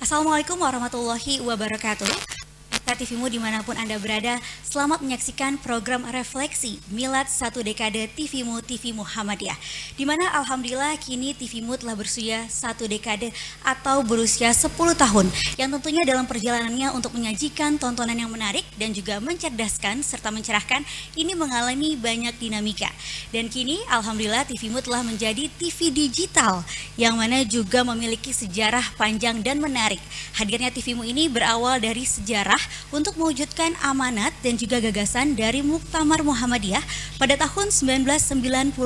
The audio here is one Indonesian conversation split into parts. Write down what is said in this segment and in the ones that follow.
Assalamualaikum warahmatullahi wabarakatuh. TVMU dimanapun Anda berada, selamat menyaksikan program Refleksi Milad 1 Dekade TVMU TV Muhammadiyah, di mana alhamdulillah kini TVMU telah berusia 1 dekade atau berusia 10 tahun, yang tentunya dalam perjalanannya untuk menyajikan tontonan yang menarik dan juga mencerdaskan serta mencerahkan, ini mengalami banyak dinamika. Dan kini alhamdulillah TVMU telah menjadi TV digital yang mana juga memiliki sejarah panjang dan menarik. Hadirnya TVMU ini berawal dari sejarah untuk mewujudkan amanat dan juga gagasan dari Muktamar Muhammadiyah pada tahun 1995,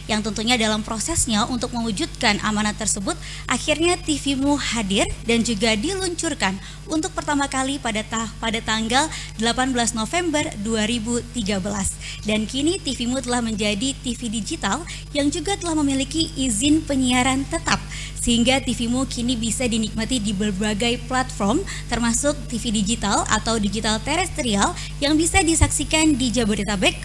yang tentunya dalam prosesnya untuk mewujudkan amanat tersebut akhirnya TVMU hadir dan juga diluncurkan untuk pertama kali pada tanggal 18 November 2013. Dan kini TVMU telah menjadi TV digital yang juga telah memiliki izin penyiaran tetap, sehingga TVMU kini bisa dinikmati di berbagai platform termasuk TV digital atau digital terestrial yang bisa disaksikan di Jabodetabek,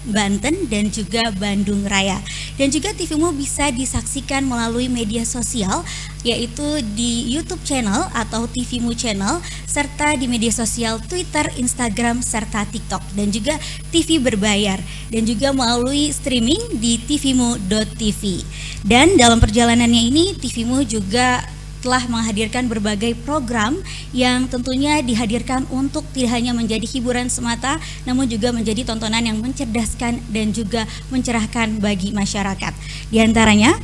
Banten dan juga Bandung Raya. Dan juga TVMU bisa disaksikan melalui media sosial yaitu di YouTube channel atau TVMU channel, serta di media sosial Twitter, Instagram, serta TikTok, dan juga TV berbayar, dan juga melalui streaming di tvmu.tv. Dan dalam perjalanannya ini TVMU juga telah menghadirkan berbagai program yang tentunya dihadirkan untuk tidak hanya menjadi hiburan semata, namun juga menjadi tontonan yang mencerdaskan dan juga mencerahkan bagi masyarakat. Di antaranya,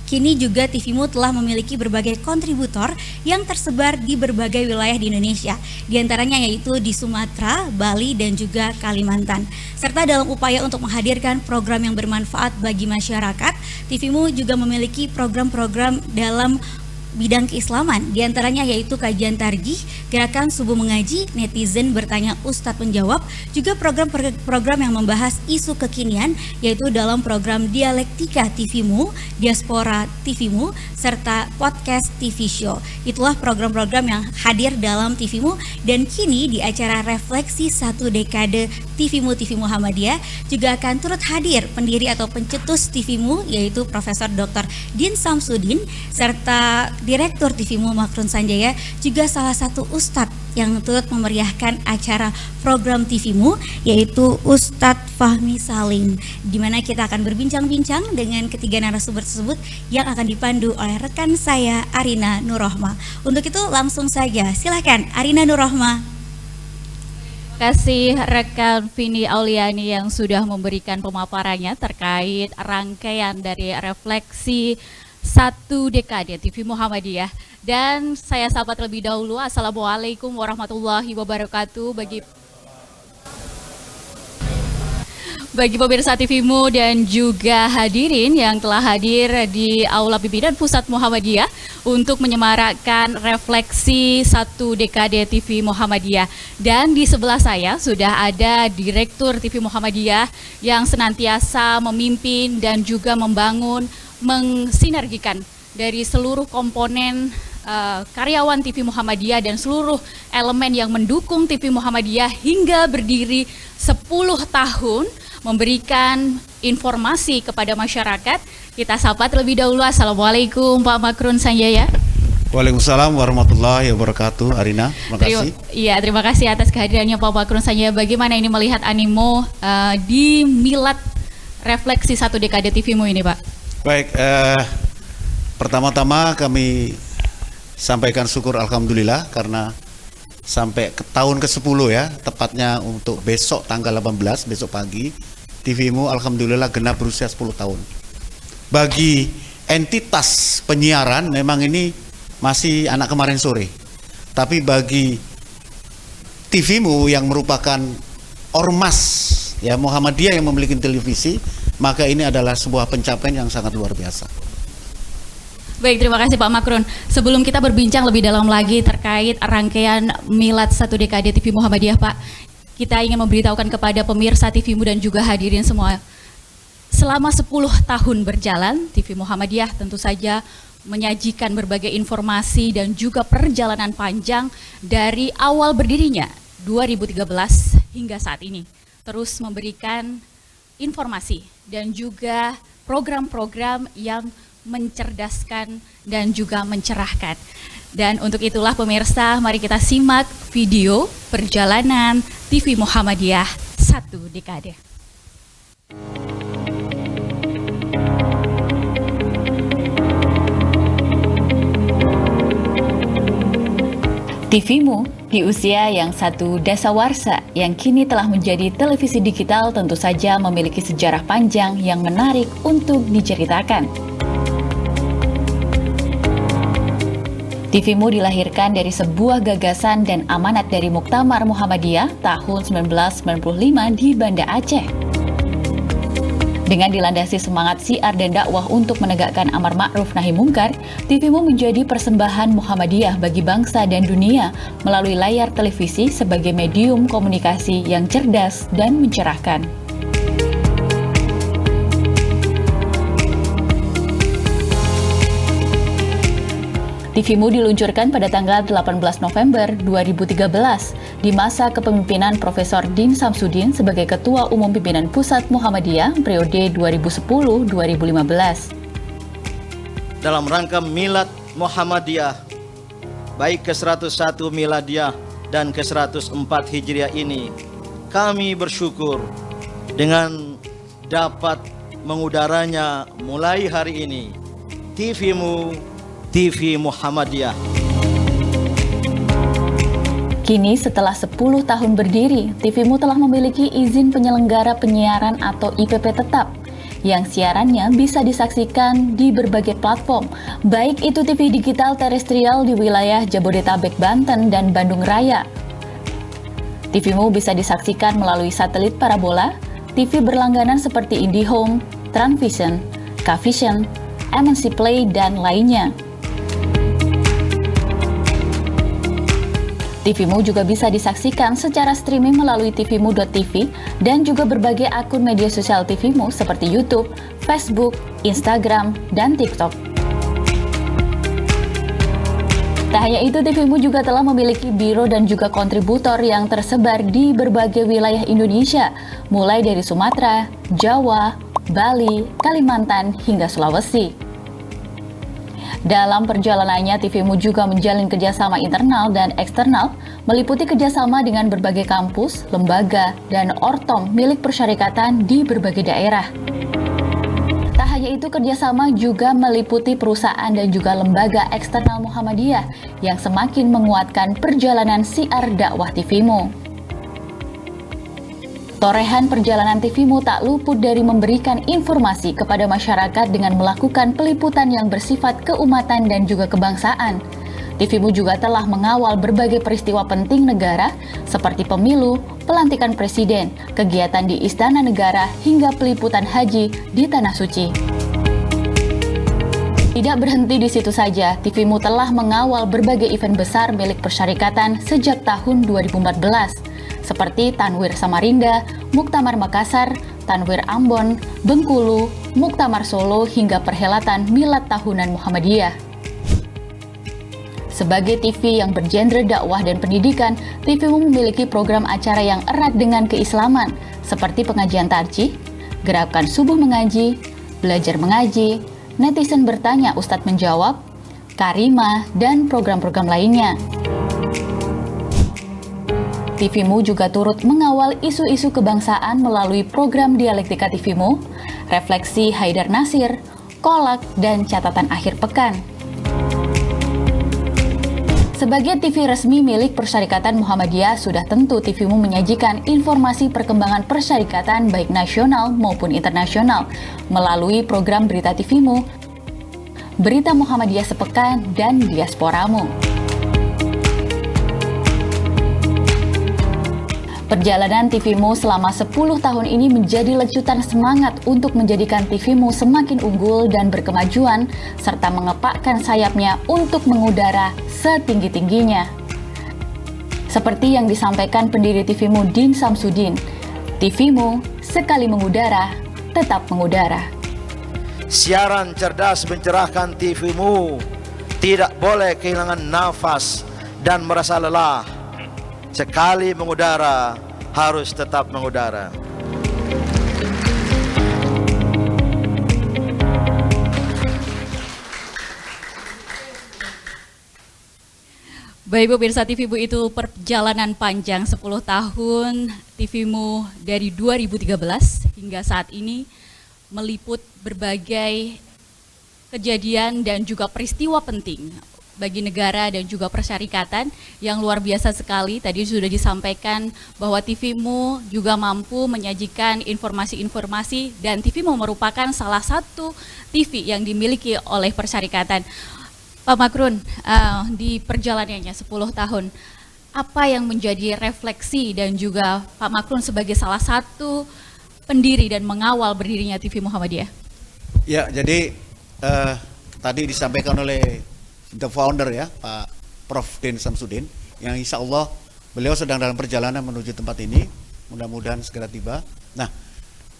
kini juga TVMU telah memiliki berbagai kontributor yang tersebar di berbagai wilayah di Indonesia, di antaranya yaitu di Sumatera, Bali, dan juga Kalimantan. Serta dalam upaya untuk menghadirkan program yang bermanfaat bagi masyarakat, TVMU juga memiliki program-program dalam bidang keislaman, diantaranya yaitu kajian targih, gerakan subuh mengaji, netizen bertanya Ustadz menjawab, juga program-program yang membahas isu kekinian yaitu dalam program Dialektika TVMU, Diaspora TVMU, serta podcast TV Show. Itulah program-program yang hadir dalam TVMU, dan kini di acara Refleksi 1 Dekade TVMU TV Muhammadiyah juga akan turut hadir pendiri atau pencetus TVMU yaitu Profesor Dr. Din Samsudin, serta Direktur TVMU Makrun Sanjaya, juga salah satu ustadz yang turut memeriahkan acara program TVMU yaitu Ustadz Fahmi Salim, di mana kita akan berbincang-bincang dengan ketiga narasumber tersebut yang akan dipandu oleh rekan saya Arina Nurrohma. Untuk itu langsung saja silakan Arina Nurrohma. Terima kasih rekan Vini Auliani yang sudah memberikan pemaparannya terkait rangkaian dari Refleksi 1 Dekade TV Muhammadiyah. Dan saya sapa terlebih dahulu, Assalamualaikum warahmatullahi wabarakatuh bagi pemirsa TVMU dan juga hadirin yang telah hadir di Aula Pimpinan Pusat Muhammadiyah untuk menyemarakkan Refleksi 1 Dekade TV Muhammadiyah. Dan di sebelah saya sudah ada Direktur TV Muhammadiyah yang senantiasa memimpin dan juga membangun, mensinergikan dari seluruh komponen karyawan TV Muhammadiyah dan seluruh elemen yang mendukung TV Muhammadiyah hingga berdiri 10 tahun memberikan informasi kepada masyarakat. Kita sapa terlebih dahulu. Assalamualaikum Pak Makrun Sanjaya. Waalaikumsalam warahmatullahi wabarakatuh. Arina, terima kasih. Iya, terima kasih atas kehadirannya Pak Makrun Sanjaya. Bagaimana ini melihat animo di Milad Refleksi 1 Dekade TVMU ini, Pak? Baik, pertama-tama kami sampaikan syukur alhamdulillah karena sampai ke tahun ke-10 ya, tepatnya untuk besok tanggal 18, besok pagi, TVMU alhamdulillah genap berusia 10 tahun. Bagi entitas penyiaran memang ini masih anak kemarin sore. Tapi bagi TVMU yang merupakan ormas ya Muhammadiyah yang memiliki televisi, maka ini adalah sebuah pencapaian yang sangat luar biasa. Baik, terima kasih Pak Makrun. Sebelum kita berbincang lebih dalam lagi terkait rangkaian Milad 1 Dekade TV Muhammadiyah, Pak, kita ingin memberitahukan kepada pemirsa TVMU dan juga hadirin semua, selama 10 tahun berjalan, TV Muhammadiyah tentu saja menyajikan berbagai informasi dan juga perjalanan panjang dari awal berdirinya 2013 hingga saat ini, terus memberikan informasi dan juga program-program yang mencerdaskan dan juga mencerahkan. Dan untuk itulah pemirsa, mari kita simak video perjalanan TV Muhammadiyah 1 dekade. TVmu di usia yang satu dasawarsa yang kini telah menjadi televisi digital tentu saja memiliki sejarah panjang yang menarik untuk diceritakan. TVmu dilahirkan dari sebuah gagasan dan amanat dari Muktamar Muhammadiyah tahun 1995 di Banda Aceh. Dengan dilandasi semangat siar dan dakwah untuk menegakkan amar ma'ruf nahi mungkar, TVmu menjadi persembahan Muhammadiyah bagi bangsa dan dunia melalui layar televisi sebagai medium komunikasi yang cerdas dan mencerahkan. TVmu diluncurkan pada tanggal 18 November 2013 di masa kepemimpinan Profesor Din Samsudin sebagai Ketua Umum Pimpinan Pusat Muhammadiyah periode 2010-2015. Dalam rangka Milad Muhammadiyah, baik ke-101 Miladiyah dan ke-104 Hijriah ini, kami bersyukur dengan dapat mengudaranya mulai hari ini TVmu, TV Muhammadiyah. Kini setelah 10 tahun berdiri, TVmu telah memiliki izin penyelenggara penyiaran atau IPP tetap, yang siarannya bisa disaksikan di berbagai platform, baik itu TV digital terestrial di wilayah Jabodetabek, Banten, dan Bandung Raya. TVmu bisa disaksikan melalui satelit parabola, TV berlangganan seperti IndiHome, Transvision, Kvision, MNC Play, dan lainnya. TVmu juga bisa disaksikan secara streaming melalui tvmu.tv dan juga berbagai akun media sosial TVmu seperti YouTube, Facebook, Instagram, dan TikTok. Tak hanya itu, TVmu juga telah memiliki biro dan juga kontributor yang tersebar di berbagai wilayah Indonesia, mulai dari Sumatera, Jawa, Bali, Kalimantan, hingga Sulawesi. Dalam perjalanannya, TVmu juga menjalin kerjasama internal dan eksternal, meliputi kerjasama dengan berbagai kampus, lembaga, dan ortom milik persyarikatan di berbagai daerah. Tak hanya itu, kerjasama juga meliputi perusahaan dan juga lembaga eksternal Muhammadiyah yang semakin menguatkan perjalanan siar dakwah TVmu. Torehan perjalanan TVmu tak luput dari memberikan informasi kepada masyarakat dengan melakukan peliputan yang bersifat keumatan dan juga kebangsaan. TVmu juga telah mengawal berbagai peristiwa penting negara seperti pemilu, pelantikan presiden, kegiatan di Istana Negara, hingga peliputan haji di Tanah Suci. Tidak berhenti di situ saja, TVmu telah mengawal berbagai event besar milik persyarikatan sejak tahun 2014. Seperti Tanwir Samarinda, Muktamar Makassar, Tanwir Ambon, Bengkulu, Muktamar Solo, hingga perhelatan Milad Tahunan Muhammadiyah. Sebagai TV yang bergenre dakwah dan pendidikan, TVmu memiliki program acara yang erat dengan keislaman, seperti pengajian tarjih, gerakan subuh mengaji, belajar mengaji, netizen bertanya Ustadz menjawab, Karima, dan program-program lainnya. TVmu juga turut mengawal isu-isu kebangsaan melalui program Dialektika TVmu, Refleksi Haidar Nasir, Kolak, dan Catatan Akhir Pekan. Sebagai TV resmi milik Persyarikatan Muhammadiyah, sudah tentu TVmu menyajikan informasi perkembangan persyarikatan baik nasional maupun internasional melalui program Berita TVmu, Berita Muhammadiyah Sepekan, dan Diasporamu. Perjalanan TVmu selama 10 tahun ini menjadi lecutan semangat untuk menjadikan TVmu semakin unggul dan berkemajuan, serta mengepakkan sayapnya untuk mengudara setinggi-tingginya. Seperti yang disampaikan pendiri TVmu Din Samsudin, TVmu sekali mengudara, tetap mengudara. Siaran cerdas mencerahkan TVmu tidak boleh kehilangan nafas dan merasa lelah. Sekali mengudara, harus tetap mengudara. Baik pemirsa TVMU, itu perjalanan panjang 10 tahun TVMU dari 2013 hingga saat ini meliput berbagai kejadian dan juga peristiwa penting bagi negara dan juga persyarikatan yang luar biasa sekali. Tadi sudah disampaikan bahwa TVMU juga mampu menyajikan informasi-informasi dan TVMU merupakan salah satu TV yang dimiliki oleh persyarikatan. Pak Makrun, di perjalanannya 10 tahun, apa yang menjadi refleksi dan juga Pak Makrun sebagai salah satu pendiri dan mengawal berdirinya TV Muhammadiyah? Ya, jadi tadi disampaikan oleh the founder ya, Pak Prof. Din Samsudin, yang insya Allah beliau sedang dalam perjalanan menuju tempat ini, mudah-mudahan segera tiba. Nah,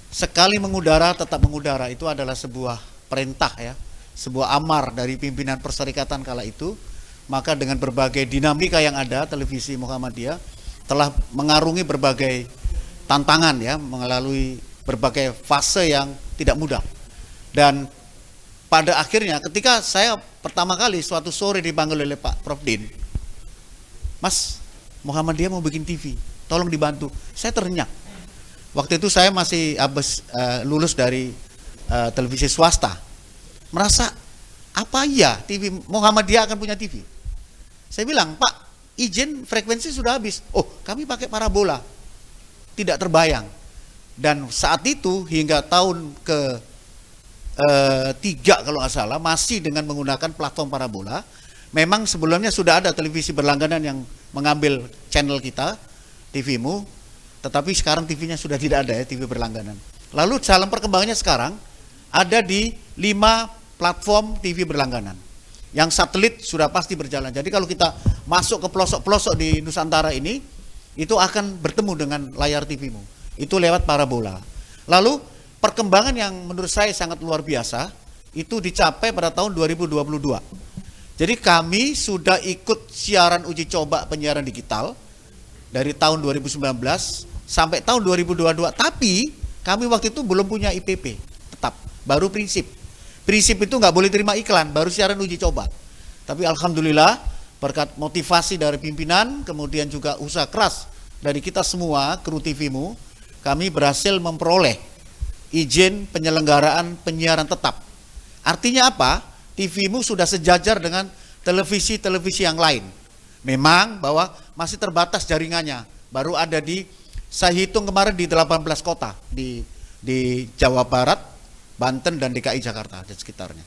sekali mengudara tetap mengudara itu adalah sebuah perintah ya, sebuah amar dari pimpinan perserikatan kala itu. Maka dengan berbagai dinamika yang ada, televisi Muhammadiyah telah mengarungi berbagai tantangan ya, melalui berbagai fase yang tidak mudah. Dan pada akhirnya ketika saya pertama kali suatu sore dipanggil oleh Pak Prof. Din, Mas, Muhammadiyah mau bikin TV, tolong dibantu. Saya terenyak. Waktu itu saya masih lulus dari televisi swasta. Merasa apa ya TV Muhammadiyah akan punya TV? Saya bilang, Pak, izin frekuensi sudah habis. Oh, kami pakai parabola. Tidak terbayang. Dan saat itu hingga tahun ke 3 kalau nggak salah, masih dengan menggunakan platform parabola. Memang sebelumnya sudah ada televisi berlangganan yang mengambil channel kita, TVMU, tetapi sekarang TV-nya sudah tidak ada ya, TV berlangganan. Lalu dalam perkembangannya sekarang ada di 5 platform TV berlangganan. Yang satelit sudah pasti berjalan. Jadi kalau kita masuk ke pelosok-pelosok di Nusantara ini, itu akan bertemu dengan layar TVMU. Itu lewat parabola. Lalu perkembangan yang menurut saya sangat luar biasa itu dicapai pada tahun 2022. Jadi kami sudah ikut siaran uji coba penyiaran digital dari tahun 2019 sampai tahun 2022. Tapi kami waktu itu belum punya IPP tetap, baru prinsip. Prinsip itu nggak boleh terima iklan, baru siaran uji coba. Tapi alhamdulillah berkat motivasi dari pimpinan, kemudian juga usaha keras dari kita semua, kru TVMU, kami berhasil memperoleh izin penyelenggaraan penyiaran tetap. Artinya apa? TVMU sudah sejajar dengan televisi-televisi yang lain. Memang bahwa masih terbatas jaringannya. Baru ada saya hitung kemarin di 18 kota di Jawa Barat, Banten dan DKI Jakarta dan sekitarnya.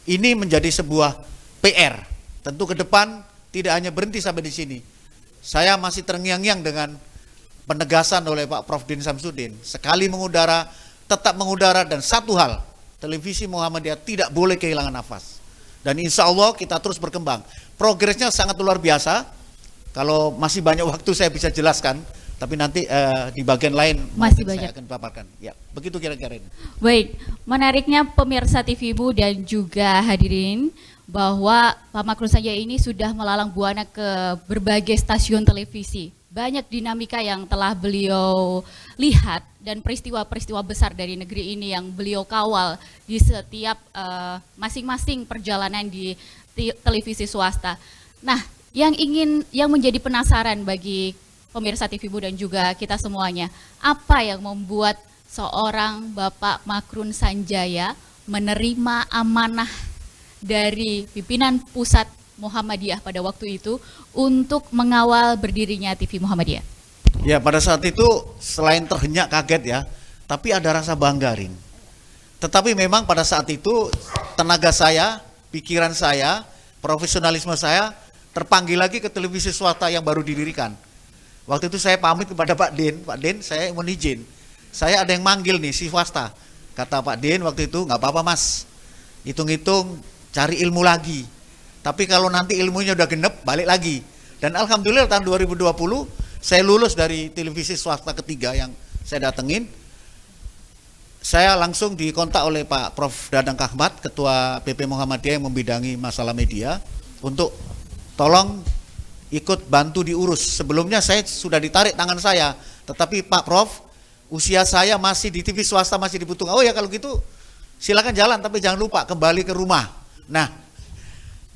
Ini menjadi sebuah PR. Tentu ke depan tidak hanya berhenti sampai di sini. Saya masih terngiang-ngiang dengan penegasan oleh Pak Prof. Din Samsudin. Sekali mengudara, tetap mengudara, dan satu hal, televisi Muhammadiyah tidak boleh kehilangan nafas. Dan insya Allah kita terus berkembang. Progresnya sangat luar biasa. Kalau masih banyak waktu saya bisa jelaskan. Tapi nanti di bagian lain masih saya banyak akan paparkan. Ya, begitu kira-kira ini. Baik, menariknya pemirsa TVMU dan juga hadirin bahwa Pak Makrun saja ini sudah melalang buana ke berbagai stasiun televisi. Banyak dinamika yang telah beliau lihat dan peristiwa-peristiwa besar dari negeri ini yang beliau kawal di setiap masing-masing perjalanan di televisi swasta. Nah, yang menjadi penasaran bagi pemirsa TVMU dan juga kita semuanya, apa yang membuat seorang Bapak Makrun Sanjaya menerima amanah dari pimpinan pusat Muhammadiyah pada waktu itu untuk mengawal berdirinya TV Muhammadiyah? Ya, pada saat itu selain terhenyak kaget ya, tapi ada rasa bangga, Rin. Tetapi memang pada saat itu tenaga saya, pikiran saya, profesionalisme saya terpanggil lagi ke televisi swasta yang baru didirikan. Waktu itu saya pamit kepada Pak Din, Pak Din, saya mohon izin, saya ada yang manggil nih si swasta. Kata Pak Din waktu itu, nggak apa-apa Mas, hitung-hitung cari ilmu lagi. Tapi kalau nanti ilmunya udah genep, balik lagi. Dan alhamdulillah tahun 2020 saya lulus dari televisi swasta ketiga yang saya datengin. Saya langsung dikontak oleh Pak Prof. Dadang Kahmat, Ketua PP Muhammadiyah yang membidangi masalah media, untuk tolong ikut bantu diurus. Sebelumnya saya sudah ditarik tangan saya, tetapi Pak Prof, usia saya masih di TV swasta, masih dibutuhkan. Oh ya kalau gitu silakan jalan, tapi jangan lupa kembali ke rumah. Nah,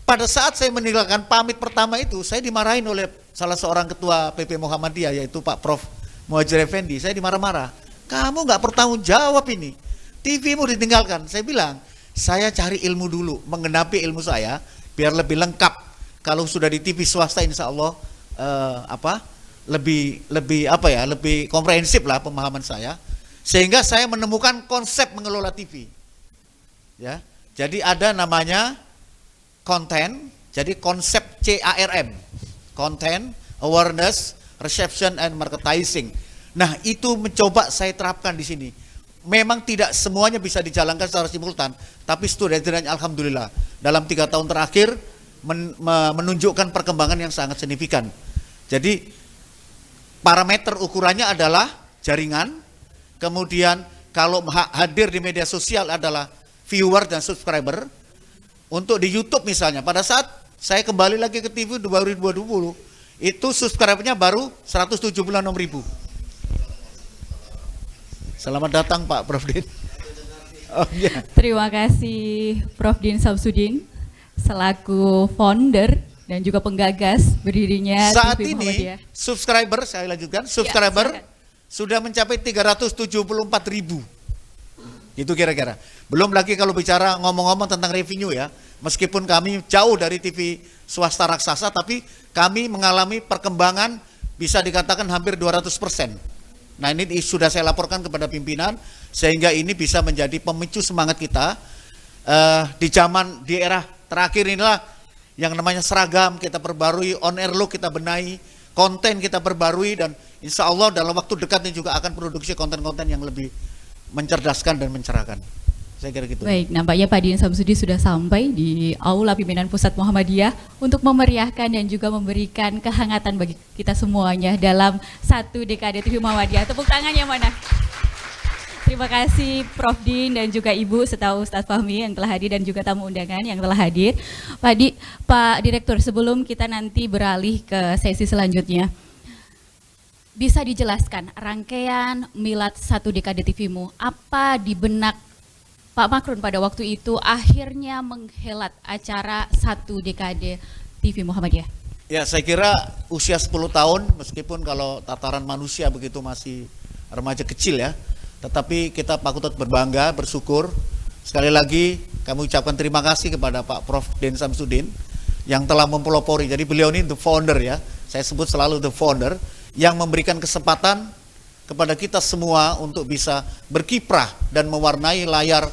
pada saat saya meninggalkan pamit pertama itu, saya dimarahin oleh salah seorang ketua PP Muhammadiyah, yaitu Pak Prof. Muhajir Effendi. Saya dimarah-marah. Kamu nggak bertanggung jawab ini. TV-mu ditinggalkan. Saya bilang, saya cari ilmu dulu, menggenapi ilmu saya, biar lebih lengkap. Kalau sudah di TV swasta, insya Allah lebih komprehensif lah pemahaman saya. Sehingga saya menemukan konsep mengelola TV. Ya, jadi ada namanya konten, jadi konsep CARM, Content, Awareness, Reception, and Marketing. Nah, itu mencoba saya terapkan di sini. Memang tidak semuanya bisa dijalankan secara simultan, tapi setidaknya alhamdulillah dalam 3 tahun terakhir menunjukkan perkembangan yang sangat signifikan. Jadi parameter ukurannya adalah jaringan, kemudian kalau hadir di media sosial adalah viewer dan subscriber. Untuk di YouTube misalnya, pada saat saya kembali lagi ke TV 2020, itu subscribernya baru 176.000. Selamat datang Pak Prof Din. Oh, iya. Terima kasih Prof Din Samsudin selaku founder dan juga penggagas berdirinya Saat TV ini Muhammadiyah. subscriber, saya lanjutkan, subscriber sudah mencapai 374.000. Itu kira-kira. Belum lagi kalau bicara ngomong-ngomong tentang revenue ya. Meskipun kami jauh dari TV swasta raksasa, tapi kami mengalami perkembangan bisa dikatakan hampir 200%. Nah, ini sudah saya laporkan kepada pimpinan, sehingga ini bisa menjadi pemicu semangat kita. Di era terakhir inilah yang namanya seragam kita perbarui, on air look kita benahi, konten kita perbarui, dan insya Allah dalam waktu dekat ini juga akan produksi konten-konten yang lebih mencerdaskan dan mencerahkan. Saya kira gitu. Baik, nampaknya Pak Din Samsudin sudah sampai di Aula Pimpinan Pusat Muhammadiyah untuk memeriahkan dan juga memberikan kehangatan bagi kita semuanya dalam 1 dekade TV Muhammadiyah. Tepuk tangannya mana? Terima kasih Prof Din dan juga Ibu serta Ustadz Fahmi yang telah hadir dan juga tamu undangan yang telah hadir. Pak Direktur, sebelum kita nanti beralih ke sesi selanjutnya, bisa dijelaskan rangkaian Milad 1 dekade TV-mu, apa di benak Pak Makrun pada waktu itu akhirnya menghelat acara 1 dekade TV Muhammadiyah? Ya, saya kira usia 10 tahun, meskipun kalau tataran manusia begitu masih remaja kecil ya, tetapi kita patut berbangga, bersyukur. Sekali lagi kami ucapkan terima kasih kepada Pak Prof Din Samsudin yang telah mempelopori. Jadi beliau ini the founder ya, saya sebut selalu the founder, yang memberikan kesempatan kepada kita semua untuk bisa berkiprah dan mewarnai layar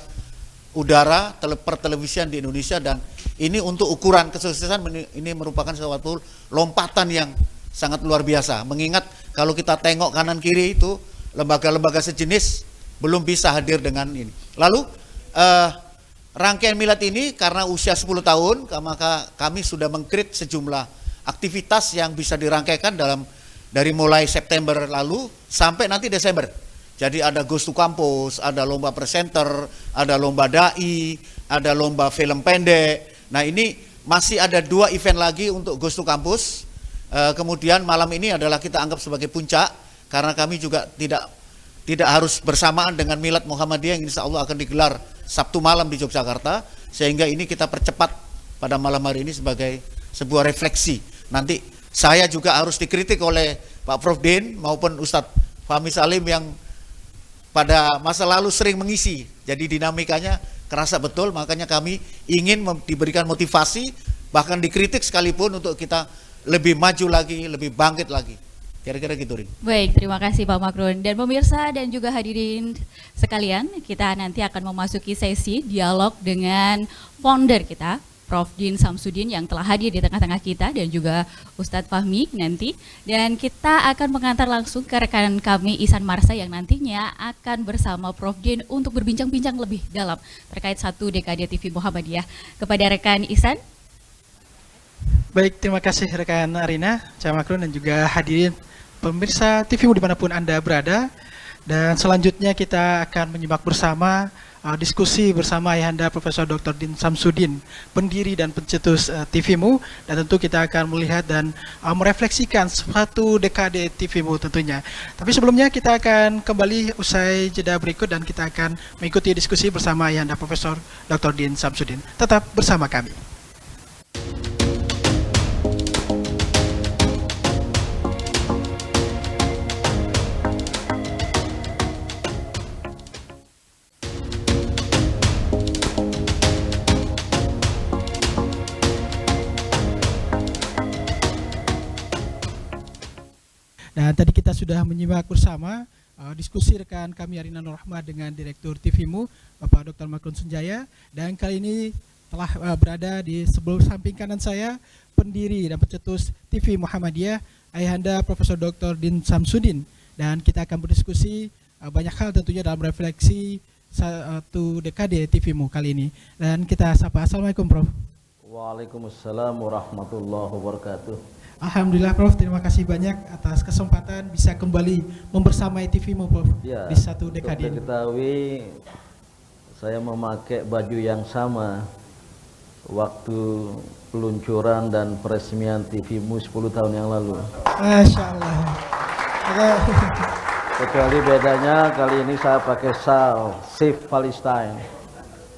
udara pertelevisian di Indonesia. Dan ini untuk ukuran kesuksesan, ini merupakan suatu lompatan yang sangat luar biasa. Mengingat kalau kita tengok kanan kiri itu lembaga-lembaga sejenis belum bisa hadir dengan ini. Lalu rangkaian milad ini karena usia 10 tahun, maka kami sudah meng-create sejumlah aktivitas yang bisa dirangkaikan dari mulai September lalu sampai nanti Desember. Jadi ada Ghost to Campus, ada lomba presenter, ada lomba dai, ada lomba film pendek. Nah, ini masih ada 2 event lagi untuk Ghost to Campus. Kemudian malam ini adalah kita anggap sebagai puncak, karena kami juga tidak harus bersamaan dengan Milad Muhammadiyah yang insya Allah akan digelar Sabtu malam di Yogyakarta. Sehingga ini kita percepat pada malam hari ini sebagai sebuah refleksi. Nanti saya juga harus dikritik oleh Pak Prof Din maupun Ustadz Fahmi Salim yang pada masa lalu sering mengisi, jadi dinamikanya kerasa betul. Makanya kami ingin diberikan motivasi, bahkan dikritik sekalipun, untuk kita lebih maju lagi, lebih bangkit lagi. Kira-kira gitu, Rin. Baik, terima kasih Pak Makrun. Dan pemirsa dan juga hadirin sekalian, kita nanti akan memasuki sesi dialog dengan founder kita, Prof Din Samsudin, yang telah hadir di tengah-tengah kita, dan juga Ustadz Fahmi nanti. Dan kita akan mengantar langsung ke rekan kami Ihsan Marsha yang nantinya akan bersama Prof Din untuk berbincang-bincang lebih dalam terkait 1 dekade TV Muhammadiyah. Kepada rekan Ihsan. Baik, terima kasih rekan Arina, Cak Makrun, dan juga hadirin pemirsa TV-mu dimanapun Anda berada. Dan selanjutnya kita akan menyimak bersama diskusi bersama Ayahanda Profesor Dr. Din Samsudin, pendiri dan pencetus TV-mu, dan tentu kita akan melihat dan merefleksikan 1 dekade TV-mu tentunya. Tapi sebelumnya kita akan kembali usai jeda berikut dan kita akan mengikuti diskusi bersama Ayahanda Profesor Dr. Din Samsudin. Tetap bersama kami. sudah menyimak bersama diskusi rekan kami Arina Nur Rahmat dengan Direktur TVMU Bapak Dr. Makrun Sunjaya, dan kali ini telah berada di sebelah samping kanan saya pendiri dan pencetus TV Muhammadiyah Ayahanda Profesor Dr. Din Samsudin, dan kita akan berdiskusi banyak hal tentunya dalam refleksi satu dekade TVMU kali ini. Dan kita sapa, Assalamualaikum Prof. Waalaikumsalam warahmatullahi wabarakatuh. Alhamdulillah Prof, terima kasih banyak atas kesempatan bisa kembali membersamai TVMU Prof Ya, di satu dekade ini. Diketahui saya memakai baju yang sama waktu peluncuran dan peresmian TVMU 10 tahun yang lalu. Masya Allah. Kecuali bedanya kali ini saya pakai sal Save Palestine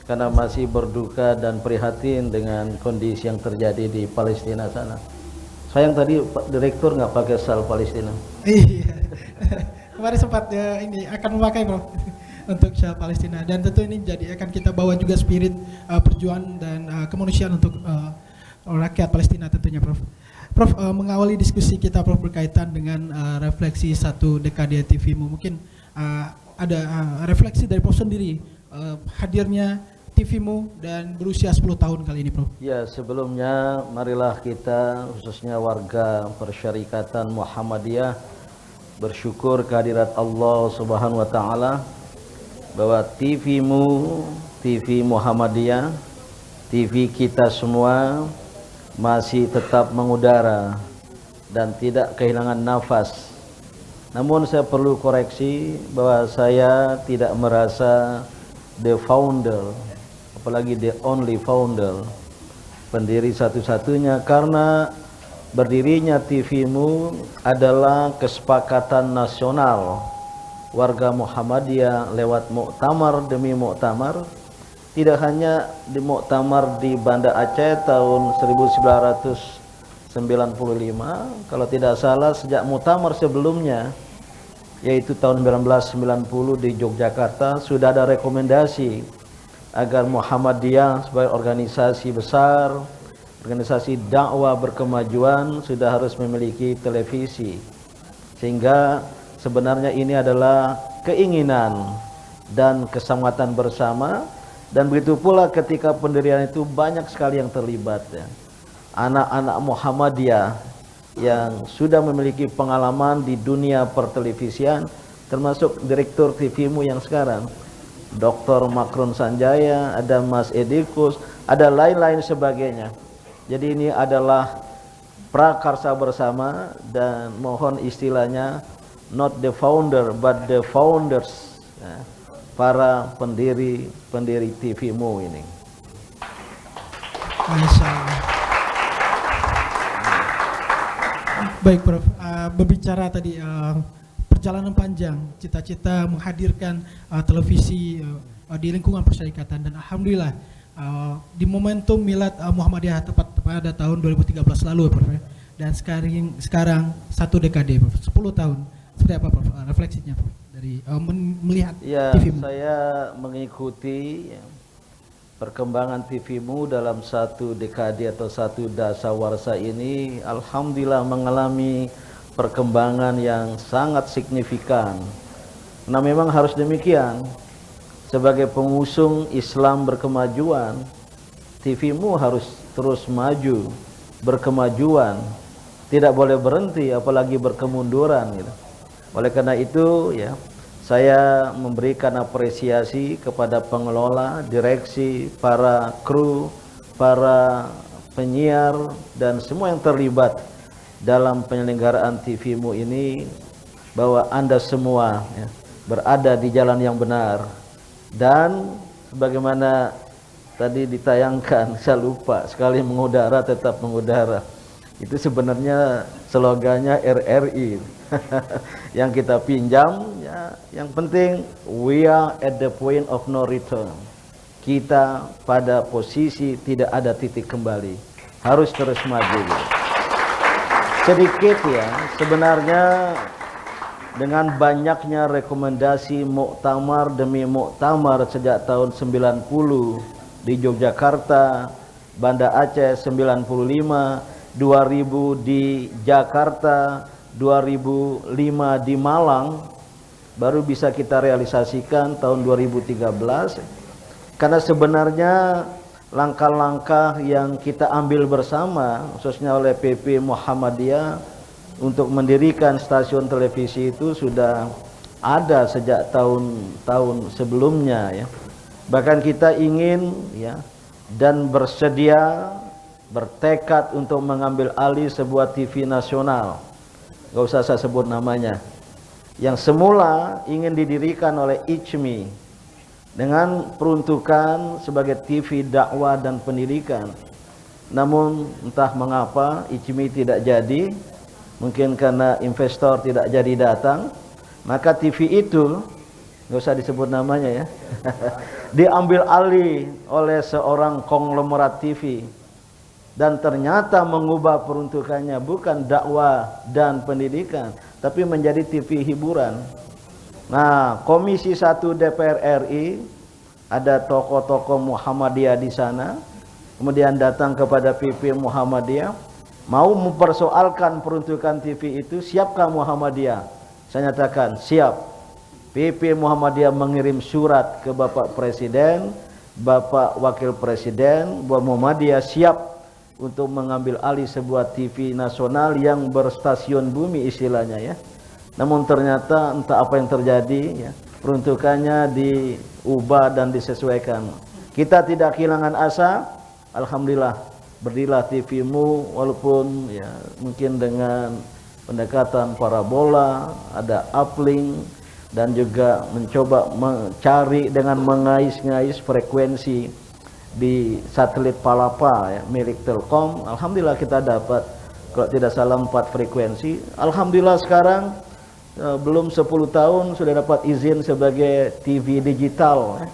karena masih berduka dan prihatin dengan kondisi yang terjadi di Palestina sana. Sayang tadi Pak Direktur nggak pakai sal Palestina. Iya. Kemarin sempat ini akan memakai Prof untuk syal Palestina, dan tentu ini jadi akan kita bawa juga spirit perjuangan dan kemanusiaan untuk rakyat Palestina tentunya Prof. Prof, mengawali diskusi kita Prof berkaitan dengan refleksi satu dekade TVMU, mungkin ada refleksi dari Prof sendiri hadirnya TVMU dan berusia 10 tahun kali ini Prof. Ya, sebelumnya marilah kita khususnya warga Persyarikatan Muhammadiyah bersyukur kehadirat Allah Subhanahu wa taala bahwa TVMU, TV Muhammadiyah, TV kita semua masih tetap mengudara dan tidak kehilangan nafas. Namun saya perlu koreksi bahwa saya tidak merasa the founder, apalagi the only founder, pendiri satu-satunya, karena berdirinya TVMU adalah kesepakatan nasional warga Muhammadiyah lewat muktamar demi muktamar. Tidak hanya di muktamar di Banda Aceh tahun 1995, kalau tidak salah sejak muktamar sebelumnya yaitu tahun 1990 di Yogyakarta sudah ada rekomendasi agar Muhammadiyah sebagai organisasi besar, organisasi dakwah berkemajuan sudah harus memiliki televisi. Sehingga sebenarnya ini adalah keinginan dan keselamatan bersama. Dan begitu pula ketika pendirian itu banyak sekali yang terlibat ya. Anak-anak Muhammadiyah yang sudah memiliki pengalaman di dunia pertelevisian, termasuk Direktur TVMU yang sekarang, Dr. Makrun Sanjaya, ada Mas Edikus, ada lain-lain sebagainya. Jadi ini adalah prakarsa bersama, dan mohon istilahnya not the founder but the founders ya. Para pendiri TVMU ini. Masya Allah. Baik Prof, berbicara tadi perjalanan panjang, cita-cita menghadirkan televisi di lingkungan persyarikatan, dan alhamdulillah di momentum Milad Muhammadiyah tepat pada tahun 2013 lalu Prof, dan sekarang satu dekade Prof, 10 tahun. Seperti apa Prof refleksinya Prof dari melihat ya, TVMU? Saya mengikuti perkembangan TVMU dalam satu dekade atau satu dasawarsa ini, alhamdulillah mengalami perkembangan yang sangat signifikan. Nah, memang harus demikian. Sebagai pengusung Islam berkemajuan, TVMU harus terus maju, berkemajuan, tidak boleh berhenti, apalagi berkemunduran gitu. Oleh karena itu ya, saya memberikan apresiasi kepada pengelola, direksi, para kru, para penyiar, dan semua yang terlibat dalam penyelenggaraan TVMU ini, bahwa Anda semua ya, berada di jalan yang benar. Dan sebagaimana tadi ditayangkan, saya lupa, sekali mengudara tetap mengudara. Itu sebenarnya slogannya RRI yang kita pinjam ya. Yang penting we are at the point of no return. Kita pada posisi tidak ada titik kembali, harus terus maju. Sedikit ya, sebenarnya dengan banyaknya rekomendasi muktamar demi muktamar sejak tahun 90 di Yogyakarta, Banda Aceh 95, 2000 di Jakarta, 2005 di Malang baru bisa kita realisasikan tahun 2013. Karena sebenarnya langkah-langkah yang kita ambil bersama khususnya oleh PP Muhammadiyah untuk mendirikan stasiun televisi itu sudah ada sejak tahun-tahun sebelumnya ya. Bahkan kita ingin ya dan bersedia bertekad untuk mengambil alih sebuah TV nasional. Gak usah saya sebut namanya. Yang semula ingin didirikan oleh ICMI dengan peruntukan sebagai TV dakwah dan pendidikan. Namun entah mengapa ICMI tidak jadi, mungkin karena investor tidak jadi datang, maka TV itu, nggak usah disebut namanya ya, diambil alih oleh seorang konglomerat TV. Dan ternyata mengubah peruntukannya bukan dakwah dan pendidikan, tapi menjadi TV hiburan. Nah, Komisi 1 DPR RI, ada tokoh-tokoh Muhammadiyah di sana, kemudian datang kepada PP Muhammadiyah, mau mempersoalkan peruntukan TV itu, siapkah Muhammadiyah? Saya nyatakan, siap. PP Muhammadiyah mengirim surat ke Bapak Presiden, Bapak Wakil Presiden, bahwa Muhammadiyah siap untuk mengambil alih sebuah TV nasional yang berstasiun bumi istilahnya ya. Namun ternyata entah apa yang terjadi ya, peruntukannya diubah dan disesuaikan. Kita tidak kehilangan asa, alhamdulillah berdirilah TV-mu walaupun ya mungkin dengan pendekatan parabola, ada uplink dan juga mencoba mencari dengan mengais-ngais frekuensi di satelit Palapa ya, milik Telkom. Alhamdulillah kita dapat kalau tidak salah 4 frekuensi. Alhamdulillah sekarang belum 10 tahun sudah dapat izin sebagai TV digital ya,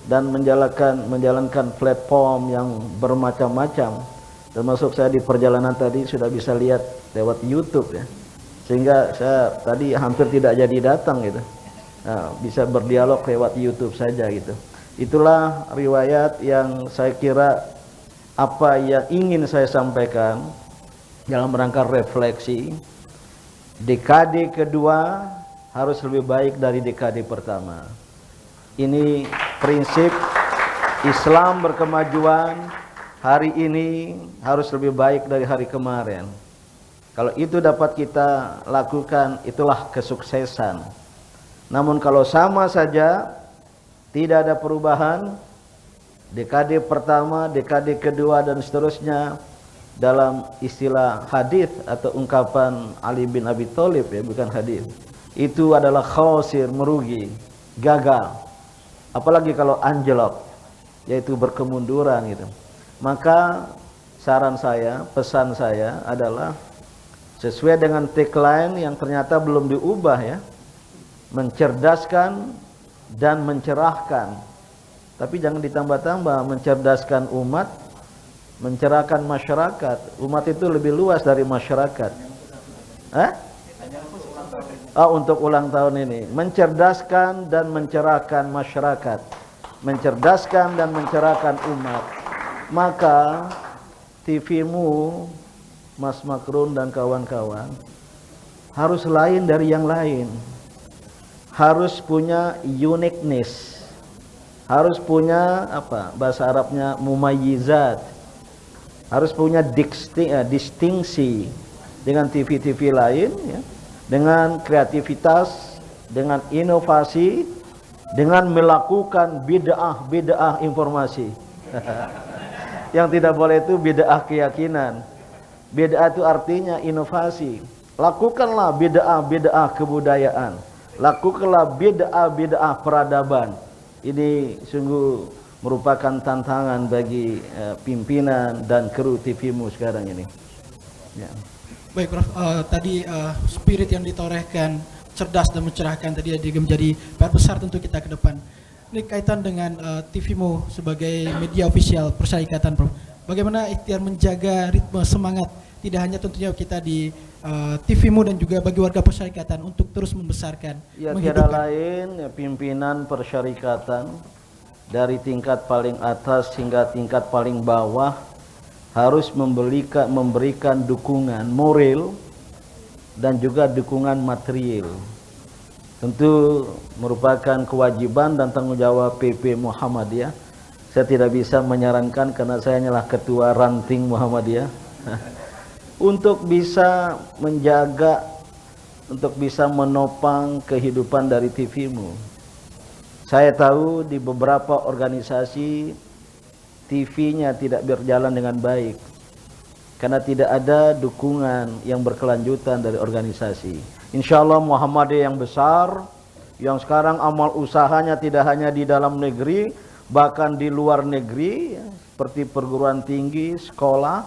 dan menjalankan platform yang bermacam-macam. Termasuk saya di perjalanan tadi sudah bisa lihat lewat YouTube ya. Sehingga saya tadi hampir tidak jadi datang gitu. Nah, bisa berdialog lewat YouTube saja gitu. Itulah riwayat yang saya kira apa yang ingin saya sampaikan dalam rangka refleksi. Dekade kedua harus lebih baik dari dekade pertama. Ini prinsip Islam berkemajuan, hari ini harus lebih baik dari hari kemarin. Kalau itu dapat kita lakukan, itulah kesuksesan. Namun kalau sama saja tidak ada perubahan, dekade pertama, dekade kedua dan seterusnya, dalam istilah hadis atau ungkapan Ali bin Abi Thalib ya, bukan hadis, itu adalah khosir, merugi, gagal. Apalagi kalau anjlok, yaitu berkemunduran gitu. Maka saran saya, pesan saya adalah sesuai dengan tagline yang ternyata belum diubah ya, mencerdaskan dan mencerahkan. Tapi jangan ditambah-tambah, mencerdaskan umat, mencerahkan masyarakat. Umat itu lebih luas dari masyarakat. Untuk ulang tahun ini, mencerdaskan dan mencerahkan masyarakat, mencerdaskan dan mencerahkan umat. Maka TV-mu, Mas Makrun dan kawan-kawan, harus lain dari yang lain. Harus punya uniqueness, harus punya apa bahasa Arabnya mumayyizat, harus punya distingsi dengan TV-TV lain ya, dengan kreativitas, dengan inovasi, dengan melakukan bid'ah informasi. Yang tidak boleh itu bid'ah keyakinan. Bid'ah itu artinya inovasi. Lakukanlah bid'ah kebudayaan. Lakukanlah bid'ah peradaban. Ini sungguh merupakan tantangan bagi pimpinan dan kru TV-mu sekarang ini. Ya. Baik Prof, tadi spirit yang ditorehkan, cerdas dan mencerahkan tadi juga menjadi PR besar tentu kita ke depan. Ini kaitan dengan TV-mu sebagai media ofisial Persyarikatan Prof. Bagaimana ikhtiar menjaga ritme semangat, tidak hanya tentunya kita di TV-mu dan juga bagi warga Persyarikatan untuk terus membesarkan. Ya tiada lain ya, pimpinan Persyarikatan dari tingkat paling atas hingga tingkat paling bawah harus memberikan dukungan moral dan juga dukungan material. Tentu merupakan kewajiban dan tanggung jawab PP Muhammadiyah. Saya tidak bisa menyarankan karena saya hanyalah ketua ranting Muhammadiyah untuk bisa menjaga, untuk bisa menopang kehidupan dari TVmu. Saya tahu di beberapa organisasi TV-nya tidak berjalan dengan baik karena tidak ada dukungan yang berkelanjutan dari organisasi. Insya Allah Muhammadiyah yang besar, yang sekarang amal usahanya tidak hanya di dalam negeri, bahkan di luar negeri, ya, seperti perguruan tinggi, sekolah,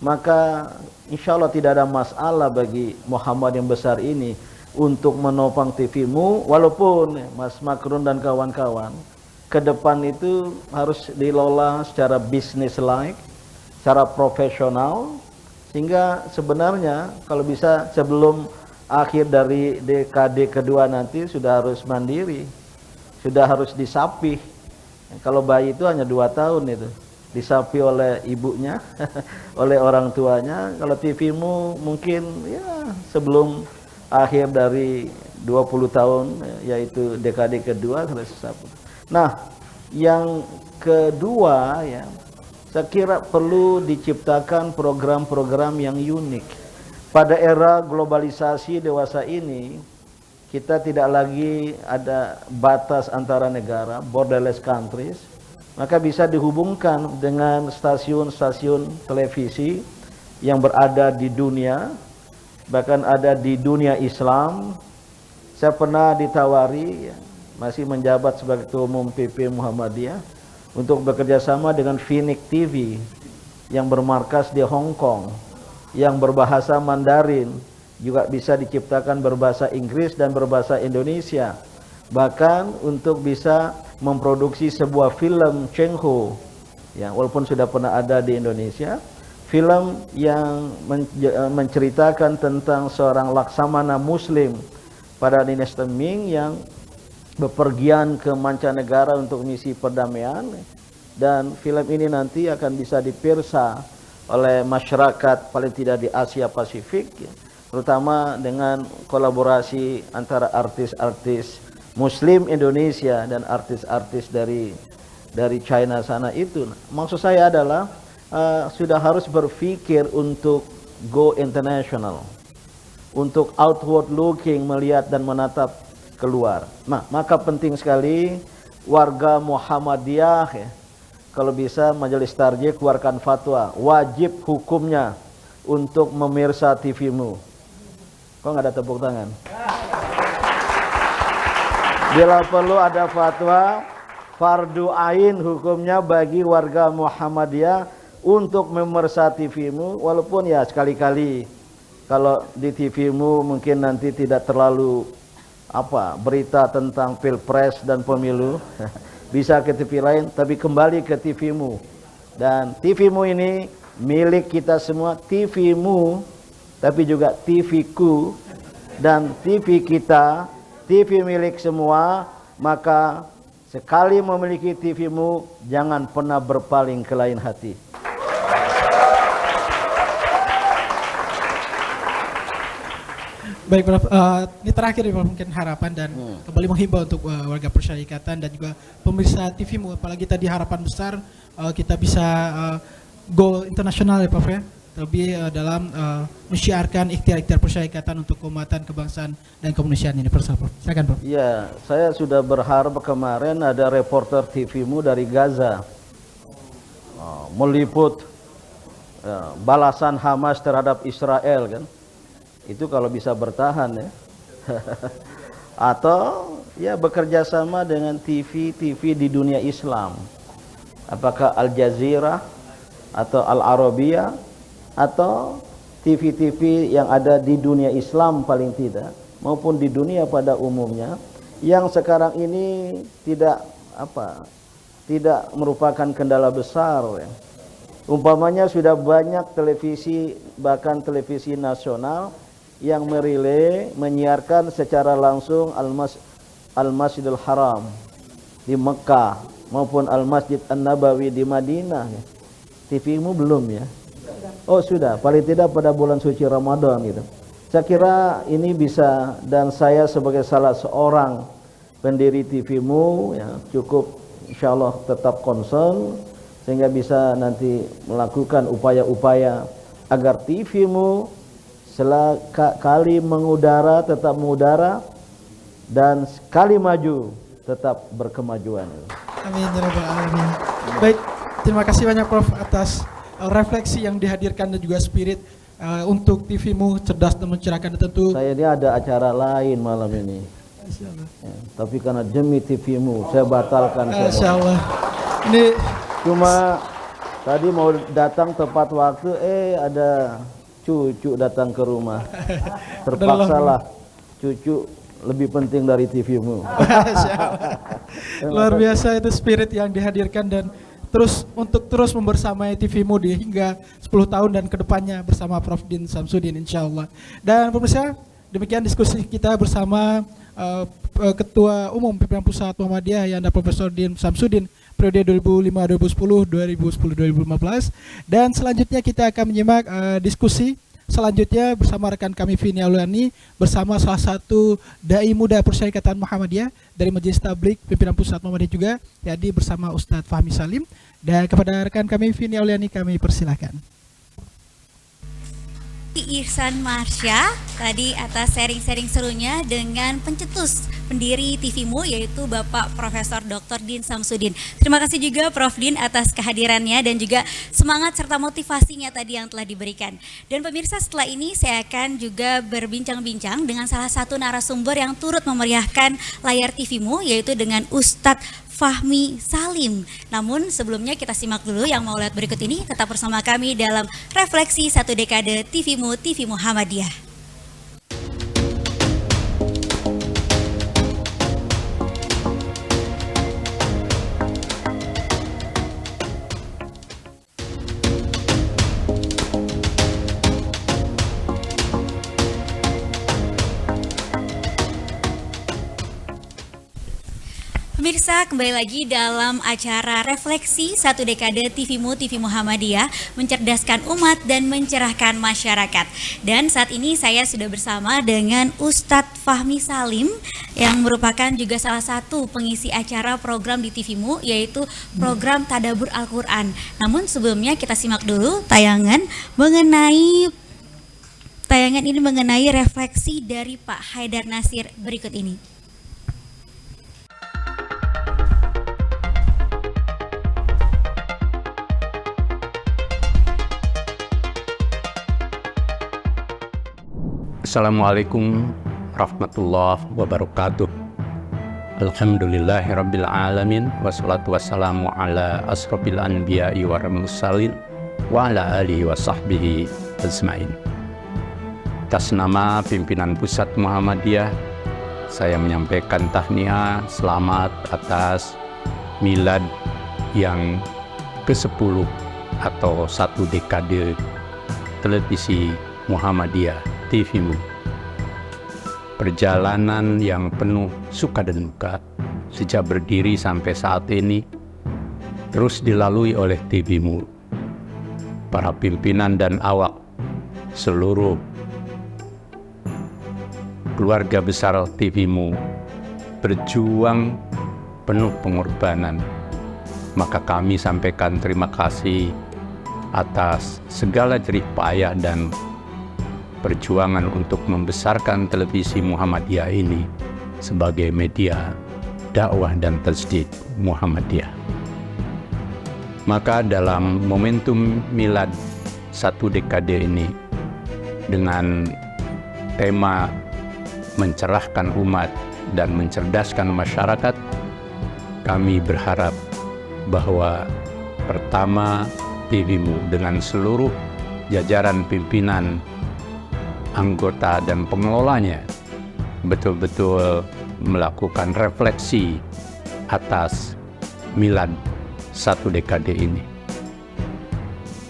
maka insya Allah tidak ada masalah bagi Muhammad yang besar ini untuk menopang TVmu, walaupun Mas Makrun dan kawan-kawan ke depan itu harus dilola secara business-like, secara profesional, sehingga sebenarnya kalau bisa sebelum akhir dari dekade kedua nanti sudah harus mandiri, sudah harus disapih. Kalau bayi itu hanya 2 tahun itu, disapi oleh ibunya, oleh orang tuanya. Kalau TVmu mungkin ya sebelum akhir dari 20 tahun, yaitu dekade kedua sudah disapi. Nah, yang kedua ya, saya kira perlu diciptakan program-program yang unik. Pada era globalisasi dewasa ini, kita tidak lagi ada batas antara negara, borderless countries, maka bisa dihubungkan dengan stasiun-stasiun televisi yang berada di dunia, bahkan ada di dunia Islam. Saya pernah ditawari, masih menjabat sebagai Ketua Umum PP Muhammadiyah, untuk bekerja sama dengan Phoenix TV yang bermarkas di Hong Kong, yang berbahasa Mandarin, juga bisa diciptakan berbahasa Inggris dan berbahasa Indonesia. Bahkan untuk bisa memproduksi sebuah film Cheng Ho, ya, walaupun sudah pernah ada di Indonesia, film yang menceritakan tentang seorang laksamana muslim pada dinasti Ming yang bepergian ke mancanegara untuk misi perdamaian, dan film ini nanti akan bisa dipirsa oleh masyarakat paling tidak di Asia Pasifik, ya, terutama dengan kolaborasi antara artis-artis Muslim Indonesia dan artis-artis dari China sana itu. Maksud saya adalah sudah harus berpikir untuk go international, untuk outward looking, melihat dan menatap keluar. Nah, maka penting sekali warga Muhammadiyah, ya, kalau bisa Majelis Tarjih keluarkan fatwa wajib hukumnya untuk memirsa TVmu. Kok nggak ada tepuk tangan? Bila perlu ada fatwa fardu ain hukumnya bagi warga Muhammadiyah untuk memirsa TVmu, walaupun ya sekali-kali kalau di TVmu mungkin nanti tidak terlalu berita tentang pilpres dan pemilu, bisa ke TV lain, tapi kembali ke TVmu. Dan TVmu ini milik kita semua, TVmu tapi juga TVku dan TV kita, TV milik semua. Maka sekali memiliki TVmu, jangan pernah berpaling ke lain hati. Baik, Prof. Ini terakhir Prof, mungkin harapan dan kembali menghimbau untuk warga Persyarikatan dan juga pemirsa TVmu, apalagi tadi harapan besar kita bisa go internasional ya Prof ya, lebih dalam mensyiarkan ikhtiar-ikhtiar Persyarikatan untuk keumatan, kebangsaan dan kemanusiaan ini. Prof. Silakan Prof. Ya, saya sudah berharap kemarin ada reporter TVmu dari Gaza meliput balasan Hamas terhadap Israel kan. Itu kalau bisa bertahan ya. Atau ya bekerja sama dengan TV di dunia Islam. Apakah Al Jazeera atau Al Arabia atau TV yang ada di dunia Islam paling tidak, maupun di dunia pada umumnya, yang sekarang ini tidak merupakan kendala besar ya. Umpamanya sudah banyak televisi, bahkan televisi nasional yang menyiarkan secara langsung Al-Masjidil Haram di Mekah maupun Al-Masjid An-Nabawi di Madinah. TVmu belum ya? Oh sudah, paling tidak pada bulan suci Ramadan gitu. Saya kira ini bisa, dan saya sebagai salah seorang pendiri TVMU ya, cukup insya Allah tetap concern sehingga bisa nanti melakukan upaya-upaya agar TVMU sekali mengudara tetap mengudara dan sekali maju tetap berkemajuan. Amin ya rabbal alamin. Baik, terima kasih banyak Prof atas refleksi yang dihadirkan dan juga spirit untuk TVMU cerdas dan mencerahkan. Tentu Saya ini ada acara lain malam ini. Ya, tapi karena demi TVMU saya batalkan. Masya Allah. Ini Cuma tadi mau datang tepat waktu, ada cucu datang ke rumah. Terpaksalah, cucu lebih penting dari TVMU. Masya Allah. Luar biasa itu spirit yang dihadirkan dan terus membersamai TVMU hingga 10 tahun dan kedepannya bersama Prof. Din Samsudin insya Allah. Dan pemirsa, demikian diskusi kita bersama Ketua Umum Pimpinan Pusat Muhammadiyah yang ada Profesor Din Samsudin periode 2005-2010, 2010-2015. Dan selanjutnya kita akan menyimak diskusi selanjutnya bersama rekan kami Vini Auliani bersama salah satu dai muda Persyarikatan Muhammadiyah dari Majelis Tabligh Pimpinan Pusat Muhammadiyah juga, jadi bersama Ustadz Fahmi Salim. Dan kepada rekan kami Vini Auliani kami persilahkan. Ihsan Marsya tadi atas sharing-sharing serunya dengan pencetus pendiri TVMU yaitu Bapak Profesor Dr. Din Samsudin. Terima kasih juga Prof. Din atas kehadirannya dan juga semangat serta motivasinya tadi yang telah diberikan. Dan pemirsa, setelah ini saya akan juga berbincang-bincang dengan salah satu narasumber yang turut memeriahkan layar TVMU yaitu dengan Ustadz Fahmi Salim. Namun sebelumnya kita simak dulu yang mau lihat berikut ini. Tetap bersama kami dalam refleksi 1 dekade TVMU TV Muhammadiyah. Pemirsa, kembali lagi dalam acara refleksi 1 dekade TVMU TV Muhammadiyah, mencerdaskan umat dan mencerahkan masyarakat. Dan saat ini saya sudah bersama dengan Ustadz Fahmi Salim yang merupakan juga salah satu pengisi acara program di TVMU yaitu program Tadabbur Al-Quran. Namun sebelumnya kita simak dulu tayangan ini mengenai refleksi dari Pak Haidar Nasir berikut ini. Assalamualaikum warahmatullahi wabarakatuh. Alhamdulillahirabbil alamin wassalatu wassalamu ala asrofil anbiya'i wal mursalin wa ala alihi wa sahbihi ajmain. Atas nama pimpinan Pusat Muhammadiyah, saya menyampaikan tahniah selamat atas milad yang ke-10 atau 1 dekade televisi Muhammadiyah TVMU. Perjalanan yang penuh suka dan duka sejak berdiri sampai saat ini terus dilalui oleh TVMU. Para pimpinan dan awak seluruh keluarga besar TVMU berjuang penuh pengorbanan. Maka kami sampaikan terima kasih atas segala jerih payah dan perjuangan untuk membesarkan televisi Muhammadiyah ini sebagai media dakwah dan tasdid Muhammadiyah. Maka dalam momentum milad 1 dekade ini dengan tema mencerahkan umat dan mencerdaskan masyarakat, kami berharap bahwa pertama TVMU dengan seluruh jajaran pimpinan, anggota dan pengelolanya betul-betul melakukan refleksi atas milad 1 dekade ini.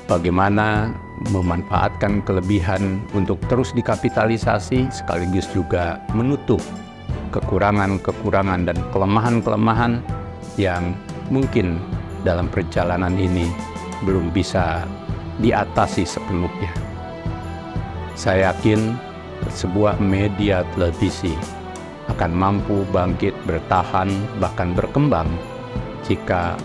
Bagaimana memanfaatkan kelebihan untuk terus dikapitalisasi sekaligus juga menutup kekurangan-kekurangan dan kelemahan-kelemahan yang mungkin dalam perjalanan ini belum bisa diatasi sepenuhnya. Saya yakin sebuah media televisi akan mampu bangkit, bertahan, bahkan berkembang jika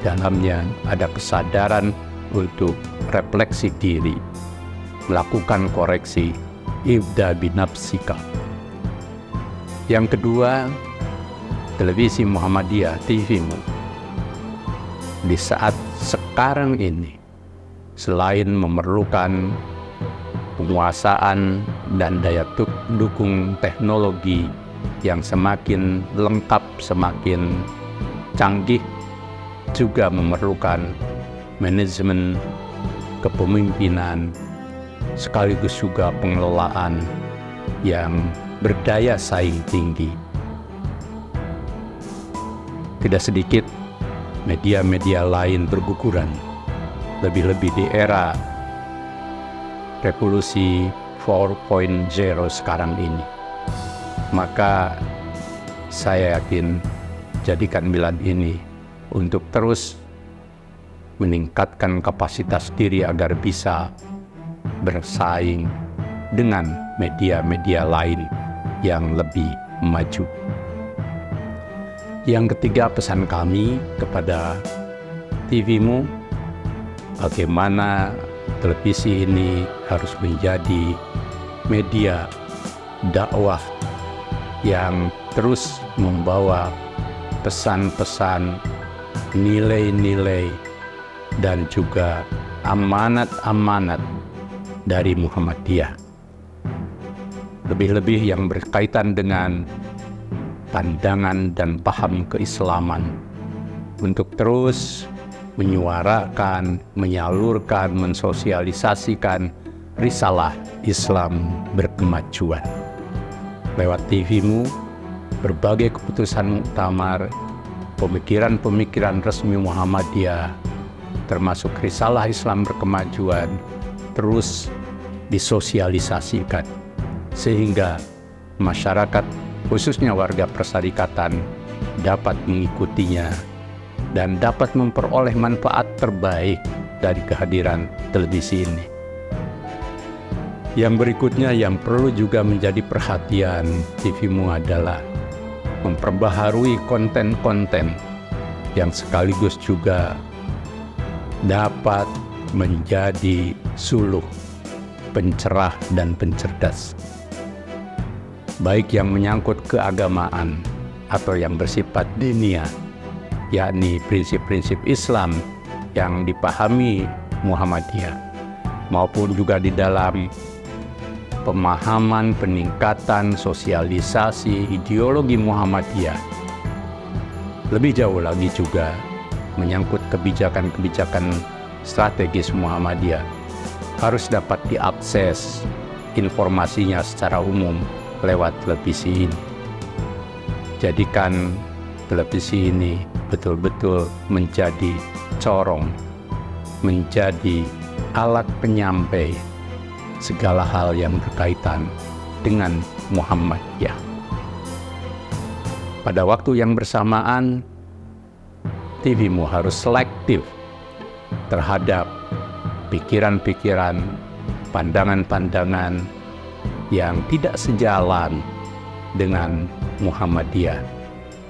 dalamnya ada kesadaran untuk refleksi diri, melakukan koreksi, ibda binafsika. Yang kedua, televisi Muhammadiyah TVMU di saat sekarang ini selain memerlukan penguasaan dan daya dukung teknologi yang semakin lengkap, semakin canggih, juga memerlukan manajemen kepemimpinan sekaligus juga pengelolaan yang berdaya saing tinggi. Tidak sedikit media-media lain berguguran, lebih-lebih di era revolusi 4.0 sekarang ini. Maka saya yakin jadikan Milad ini untuk terus meningkatkan kapasitas diri agar bisa bersaing dengan media-media lain yang lebih maju. Yang ketiga, pesan kami kepada TVMU, bagaimana televisi ini harus menjadi media dakwah yang terus membawa pesan-pesan, nilai-nilai, dan juga amanat-amanat dari Muhammadiyah. Lebih-lebih yang berkaitan dengan pandangan dan paham keislaman, untuk terus menyuarakan, menyalurkan, mensosialisasikan risalah Islam berkemajuan. Lewat TVMU, berbagai keputusan muktamar, pemikiran-pemikiran resmi Muhammadiyah, termasuk risalah Islam berkemajuan, terus disosialisasikan, sehingga masyarakat, khususnya warga Perserikatan, dapat mengikutinya dan dapat memperoleh manfaat terbaik dari kehadiran televisi ini. Yang berikutnya yang perlu juga menjadi perhatian TVMU adalah memperbaharui konten-konten yang sekaligus juga dapat menjadi suluh pencerah dan pencerdas, baik yang menyangkut keagamaan atau yang bersifat diniyah, yakni prinsip-prinsip Islam yang dipahami Muhammadiyah, maupun juga di dalam pemahaman, peningkatan, sosialisasi ideologi Muhammadiyah. Lebih jauh lagi juga menyangkut kebijakan-kebijakan strategis Muhammadiyah harus dapat diakses informasinya secara umum lewat televisi ini. Jadikan televisi ini betul-betul menjadi corong, menjadi alat penyampai segala hal yang berkaitan dengan Muhammadiyah. Pada waktu yang bersamaan, TVMU harus selektif terhadap pikiran-pikiran, pandangan-pandangan yang tidak sejalan dengan Muhammadiyah,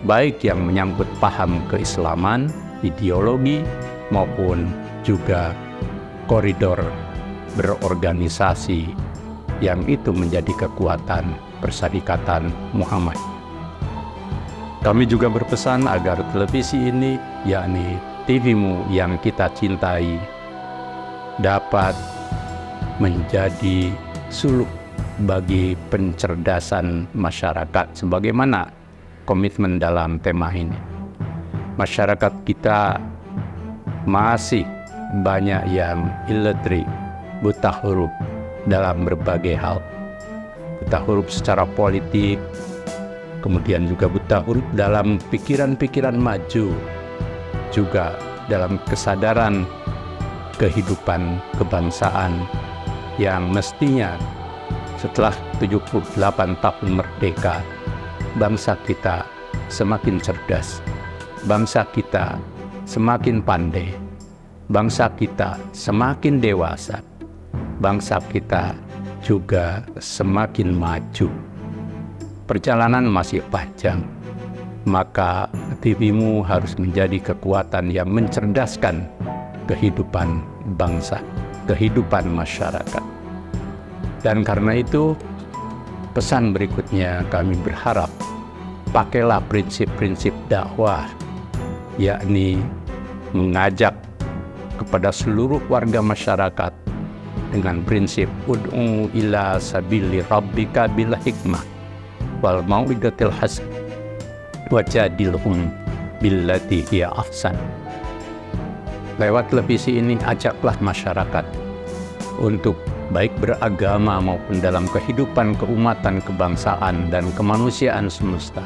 baik yang menyangkut paham keislaman, ideologi, maupun juga koridor berorganisasi yang itu menjadi kekuatan Perserikatan Muhammad. Kami juga berpesan agar televisi ini, yakni TVMU yang kita cintai, dapat menjadi suluk bagi pencerdasan masyarakat sebagaimana komitmen dalam tema ini. Masyarakat kita masih banyak yang illiterate, buta huruf dalam berbagai hal. Buta huruf secara politik, kemudian juga buta huruf dalam pikiran-pikiran maju, juga dalam kesadaran kehidupan kebangsaan yang mestinya setelah 78 tahun merdeka, bangsa kita semakin cerdas, bangsa kita semakin pandai, bangsa kita semakin dewasa, bangsa kita juga semakin maju. Perjalanan masih panjang, maka TVmu harus menjadi kekuatan yang mencerdaskan kehidupan bangsa, kehidupan masyarakat. Dan karena itu, pesan berikutnya kami berharap, pakailah prinsip-prinsip dakwah, yakni mengajak kepada seluruh warga masyarakat dengan prinsip ud'u ila sabili rabbika bil hikmah wal mau'izatil hasan wajadilhum billati hiya ahsan. Lewat televisi ini ajaklah masyarakat untuk baik beragama maupun dalam kehidupan keumatan, kebangsaan dan kemanusiaan semesta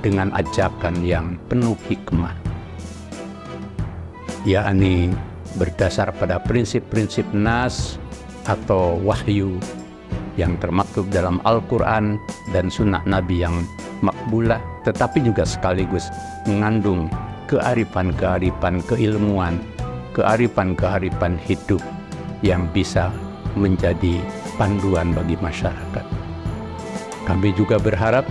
dengan ajakan yang penuh hikmah, yakni berdasar pada prinsip-prinsip nas atau wahyu yang termaktub dalam Al-Quran dan sunnah Nabi yang makbulah, tetapi juga sekaligus mengandung kearifan-kearifan keilmuan, kearifan-kearifan hidup yang bisa menjadi panduan bagi masyarakat. Kami juga berharap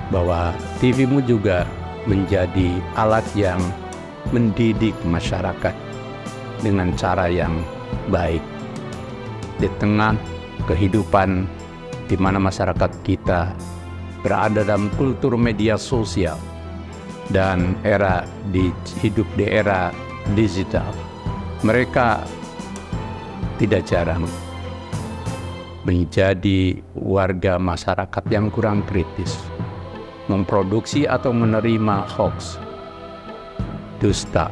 bahwa TVmu juga menjadi alat yang mendidik masyarakat dengan cara yang baik di tengah kehidupan di mana masyarakat kita berada dalam kultur media sosial dan hidup di era digital. Mereka tidak jarang menjadi warga masyarakat yang kurang kritis, memproduksi atau menerima hoax, dusta,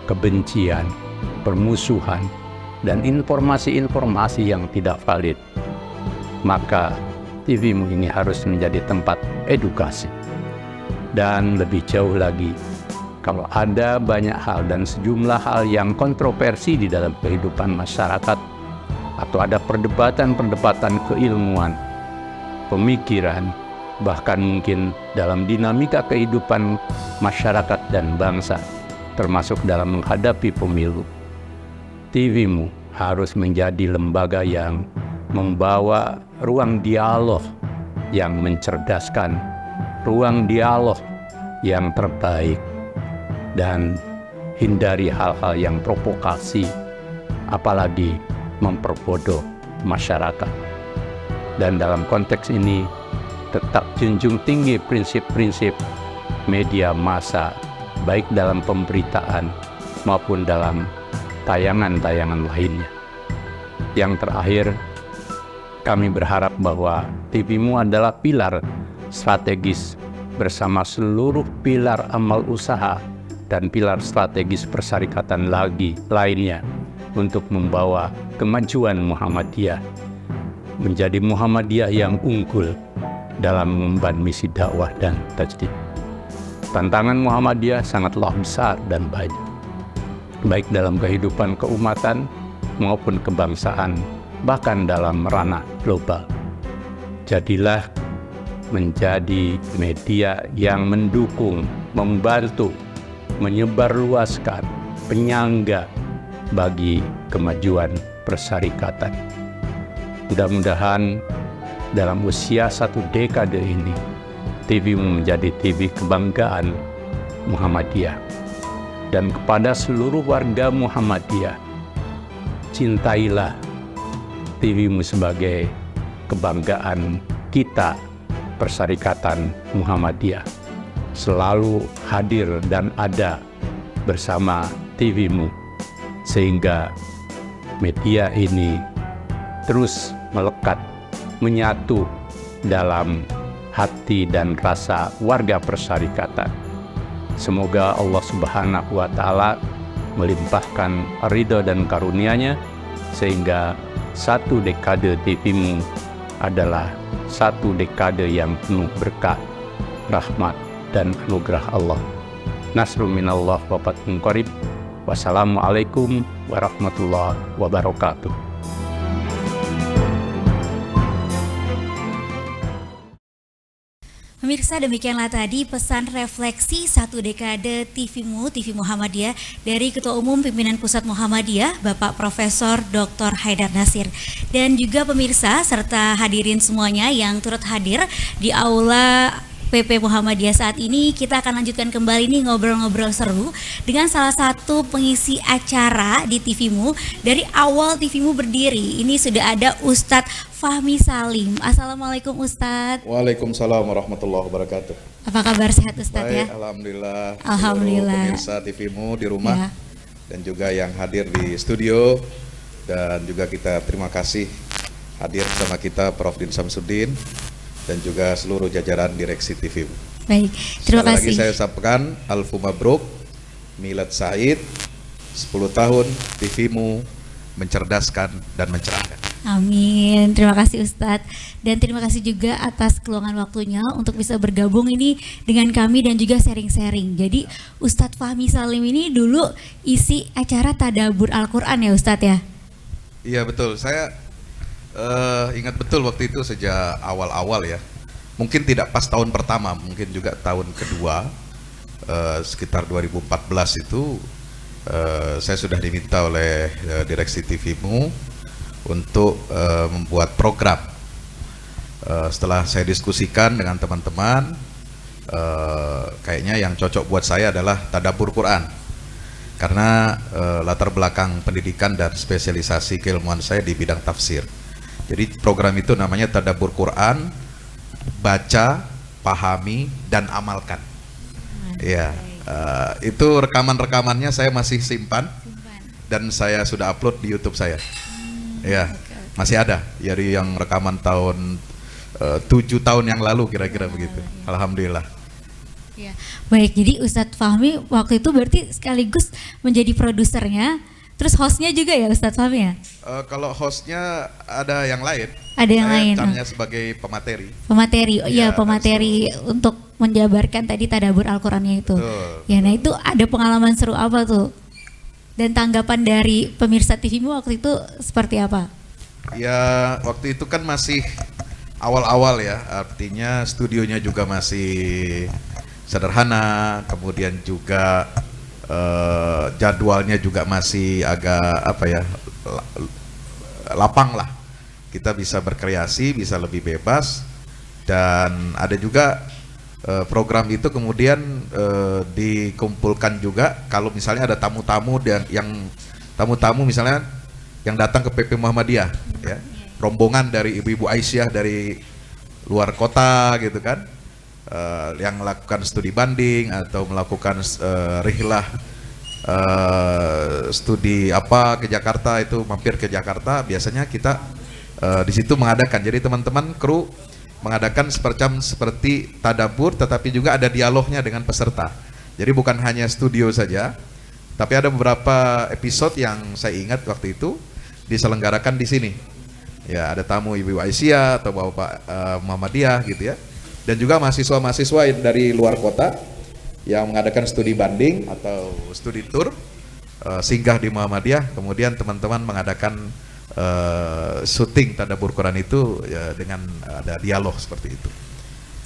kebencian, permusuhan, dan informasi-informasi yang tidak valid. Maka TVmu ini harus menjadi tempat edukasi. Dan lebih jauh lagi, kalau ada banyak hal dan sejumlah hal yang kontroversi di dalam kehidupan masyarakat, atau ada perdebatan-perdebatan keilmuan, pemikiran, bahkan mungkin dalam dinamika kehidupan masyarakat dan bangsa, termasuk dalam menghadapi pemilu, TVmu harus menjadi lembaga yang membawa ruang dialog yang mencerdaskan, ruang dialog yang terbaik, dan hindari hal-hal yang provokasi, apalagi memperbodoh masyarakat. Dan dalam konteks ini, tetap junjung tinggi prinsip-prinsip media massa, baik dalam pemberitaan maupun dalam tayangan-tayangan lainnya. Yang terakhir, kami berharap bahwa TVmu adalah pilar strategis bersama seluruh pilar amal usaha dan pilar strategis persyarikatan lainnya untuk membawa kemajuan Muhammadiyah menjadi Muhammadiyah yang unggul dalam mengemban misi dakwah dan tajdid. Tantangan Muhammadiyah sangatlah besar dan banyak, baik dalam kehidupan keumatan maupun kebangsaan, bahkan dalam ranah global. Jadilah menjadi media yang mendukung, membantu, menyebarluaskan, penyangga bagi kemajuan persyarikatan. Mudah-mudahan dalam usia 1 dekade ini, TVmu menjadi TV kebanggaan Muhammadiyah. Dan kepada seluruh warga Muhammadiyah, cintailah TVmu sebagai kebanggaan kita, Persyarikatan Muhammadiyah. Selalu hadir dan ada bersama TVmu, sehingga media ini terus melekat, menyatu dalam hati dan rasa warga persyarikatan. Semoga Allah Subhanahu wa Ta'ala melimpahkan ridho dan karunia-Nya, sehingga 1 dekade TVmu adalah 1 dekade yang penuh berkah, rahmat, dan anugerah Allah. Nasrun minallah wa fathun qarib. Wassalamualaikum warahmatullahi wabarakatuh. Pemirsa, demikianlah tadi pesan refleksi satu dekade TVMU, TV Muhammadiyah dari Ketua Umum Pimpinan Pusat Muhammadiyah, Bapak Profesor Dr. Haidar Nasir. Dan juga pemirsa serta hadirin semuanya yang turut hadir di Aula PP Muhammadiyah saat ini, kita akan lanjutkan kembali nih ngobrol-ngobrol seru dengan salah satu pengisi acara di TVMU. Dari awal TVMU berdiri, ini sudah ada Ustadz Fahmi Salim. Assalamualaikum Ustadz. Waalaikumsalam warahmatullahi wabarakatuh. Apa kabar, sehat Ustadz ya? Alhamdulillah. Alhamdulillah. Pemirsa TVMU di rumah Ya. dan juga yang hadir di studio, dan juga kita terima kasih hadir bersama kita Prof. Din Samsudin dan juga seluruh jajaran direksi TVMU. Baik, terima Sekali kasih. lagi saya sampaikan Alfu Mabruk, Milad Said, 10 tahun TVMU mencerdaskan dan mencerahkan. Amin, terima kasih Ustadz. Dan terima kasih juga atas keluangan waktunya untuk bisa bergabung ini dengan kami dan juga sharing-sharing. Jadi Ustadz Fahmi Salim ini dulu isi acara Tadabbur Al-Quran ya Ustadz ya? Iya betul, saya ingat betul waktu itu sejak awal-awal ya. Mungkin tidak pas tahun pertama, mungkin juga tahun kedua, sekitar 2014 itu saya sudah diminta oleh direksi TVMU untuk membuat program. Setelah saya diskusikan dengan teman-teman, kayaknya yang cocok buat saya adalah Tadabbur Quran, karena latar belakang pendidikan dan spesialisasi keilmuan saya di bidang tafsir. Jadi program itu namanya Tadabbur Quran, baca, pahami, dan amalkan. Ya, itu rekaman-rekamannya saya masih simpan dan saya sudah upload di YouTube saya. Ya, masih ada dari yang rekaman tahun 7 tahun yang lalu kira-kira begitu. Alhamdulillah. Ya. Baik, jadi Ustadz Fahmi waktu itu berarti sekaligus menjadi produsernya, terus hostnya juga ya Ustadz Fahmi ya? Kalau hostnya ada yang lain. Ada yang lain. Saya sebagai pemateri. Pemateri, Ya, pemateri untuk menjabarkan tadi Tadabbur Al-Qurannya itu. Betul. Ya, nah itu ada pengalaman seru apa tuh? Dan tanggapan dari pemirsa TVMU waktu itu seperti apa? Ya, waktu itu kan masih awal-awal ya, artinya studionya juga masih sederhana, kemudian juga jadwalnya juga masih agak apa ya, lapang lah. Kita bisa berkreasi, bisa lebih bebas, dan ada juga program itu kemudian dikumpulkan juga kalau misalnya ada tamu-tamu yang tamu-tamu misalnya yang datang ke PP Muhammadiyah ya, rombongan dari ibu-ibu Aisyah dari luar kota gitu kan, yang melakukan studi banding atau melakukan rihlah studi apa ke Jakarta, itu mampir ke Jakarta, biasanya kita di situ mengadakan. Jadi teman-teman kru mengadakan seperti tadabbur, tetapi juga ada dialognya dengan peserta. Jadi bukan hanya studio saja, tapi ada beberapa episode yang saya ingat waktu itu diselenggarakan di sini. Ya, ada tamu Ibu Aisyah atau Bapak Muhammadiyah gitu ya. Dan juga mahasiswa-mahasiswa dari luar kota yang mengadakan studi banding atau studi tour, singgah di Muhammadiyah, kemudian teman-teman mengadakan syuting Tadabbur Quran itu ya, dengan ada dialog seperti itu.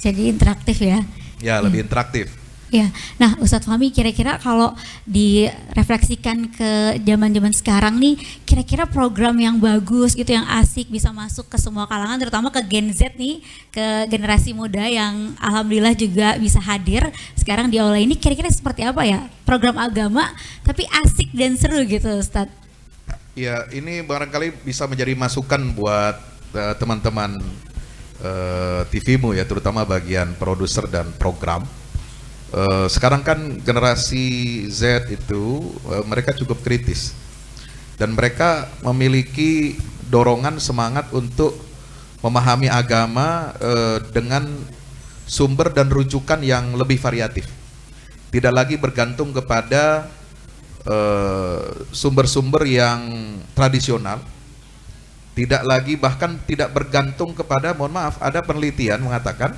Jadi interaktif ya? Ya, lebih interaktif. Ya, nah Ustadz Fahmi, kira-kira kalau direfleksikan ke zaman-zaman sekarang nih, kira-kira program yang bagus gitu, yang asik, bisa masuk ke semua kalangan, terutama ke Gen Z nih, ke generasi muda yang alhamdulillah juga bisa hadir sekarang di aula ini, kira-kira seperti apa ya? Program agama tapi asik dan seru gitu Ustadz. Ya, ini barangkali bisa menjadi masukan buat teman-teman TVMU ya, terutama bagian produser dan program. Sekarang kan generasi Z itu mereka cukup kritis dan mereka memiliki dorongan semangat untuk memahami agama dengan sumber dan rujukan yang lebih variatif. Tidak lagi bergantung kepada sumber-sumber yang tradisional, tidak lagi bahkan tidak bergantung kepada, mohon maaf, ada penelitian mengatakan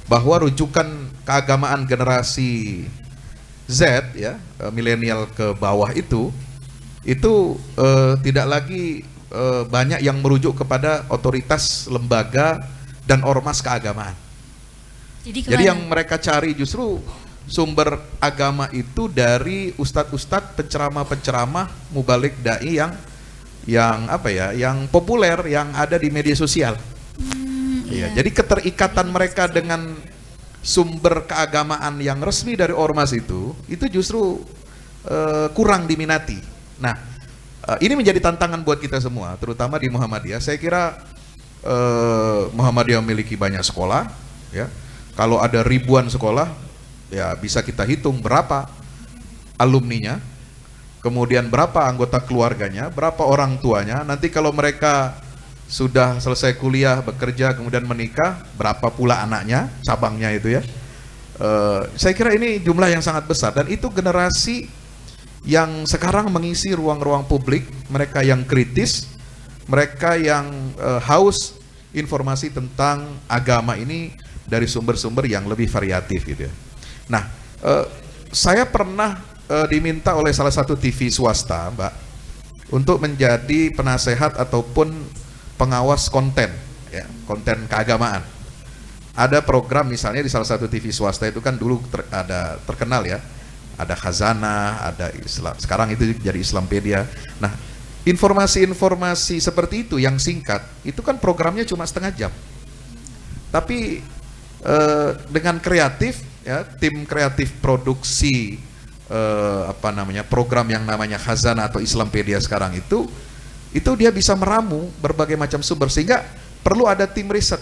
bahwa rujukan keagamaan generasi Z ya, milenial ke bawah itu tidak lagi banyak yang merujuk kepada otoritas lembaga dan ormas keagamaan. Jadi yang mereka cari justru sumber agama itu dari ustadz-ustadz, penceramah-penceramah, mubalik dai yang apa ya, yang populer, yang ada di media sosial. Iya. Jadi keterikatan mereka dengan sumber keagamaan yang resmi dari ormas itu justru kurang diminati. Nah, ini menjadi tantangan buat kita semua, terutama di Muhammadiyah. Saya kira Muhammadiyah memiliki banyak sekolah, ya. Kalau ada ribuan sekolah, ya bisa kita hitung berapa alumninya, kemudian berapa anggota keluarganya, berapa orang tuanya. Nanti kalau mereka sudah selesai kuliah, bekerja, kemudian menikah, berapa pula anaknya, cabangnya itu ya. Saya kira ini jumlah yang sangat besar, dan itu generasi yang sekarang mengisi ruang-ruang publik, mereka yang kritis, mereka yang haus informasi tentang agama ini dari sumber-sumber yang lebih variatif gitu ya. Nah, saya pernah diminta oleh salah satu TV swasta, Mbak, untuk menjadi penasehat ataupun pengawas konten, ya, konten keagamaan. Ada program misalnya di salah satu TV swasta itu kan dulu ada terkenal ya, ada Khazanah, ada Islam. Sekarang itu jadi Islampedia. Nah, informasi-informasi seperti itu yang singkat, itu kan programnya cuma setengah jam. Tapi dengan kreatif, ya, tim kreatif produksi program yang namanya Khazanah atau Islampedia sekarang itu dia bisa meramu berbagai macam sumber, sehingga perlu ada tim riset.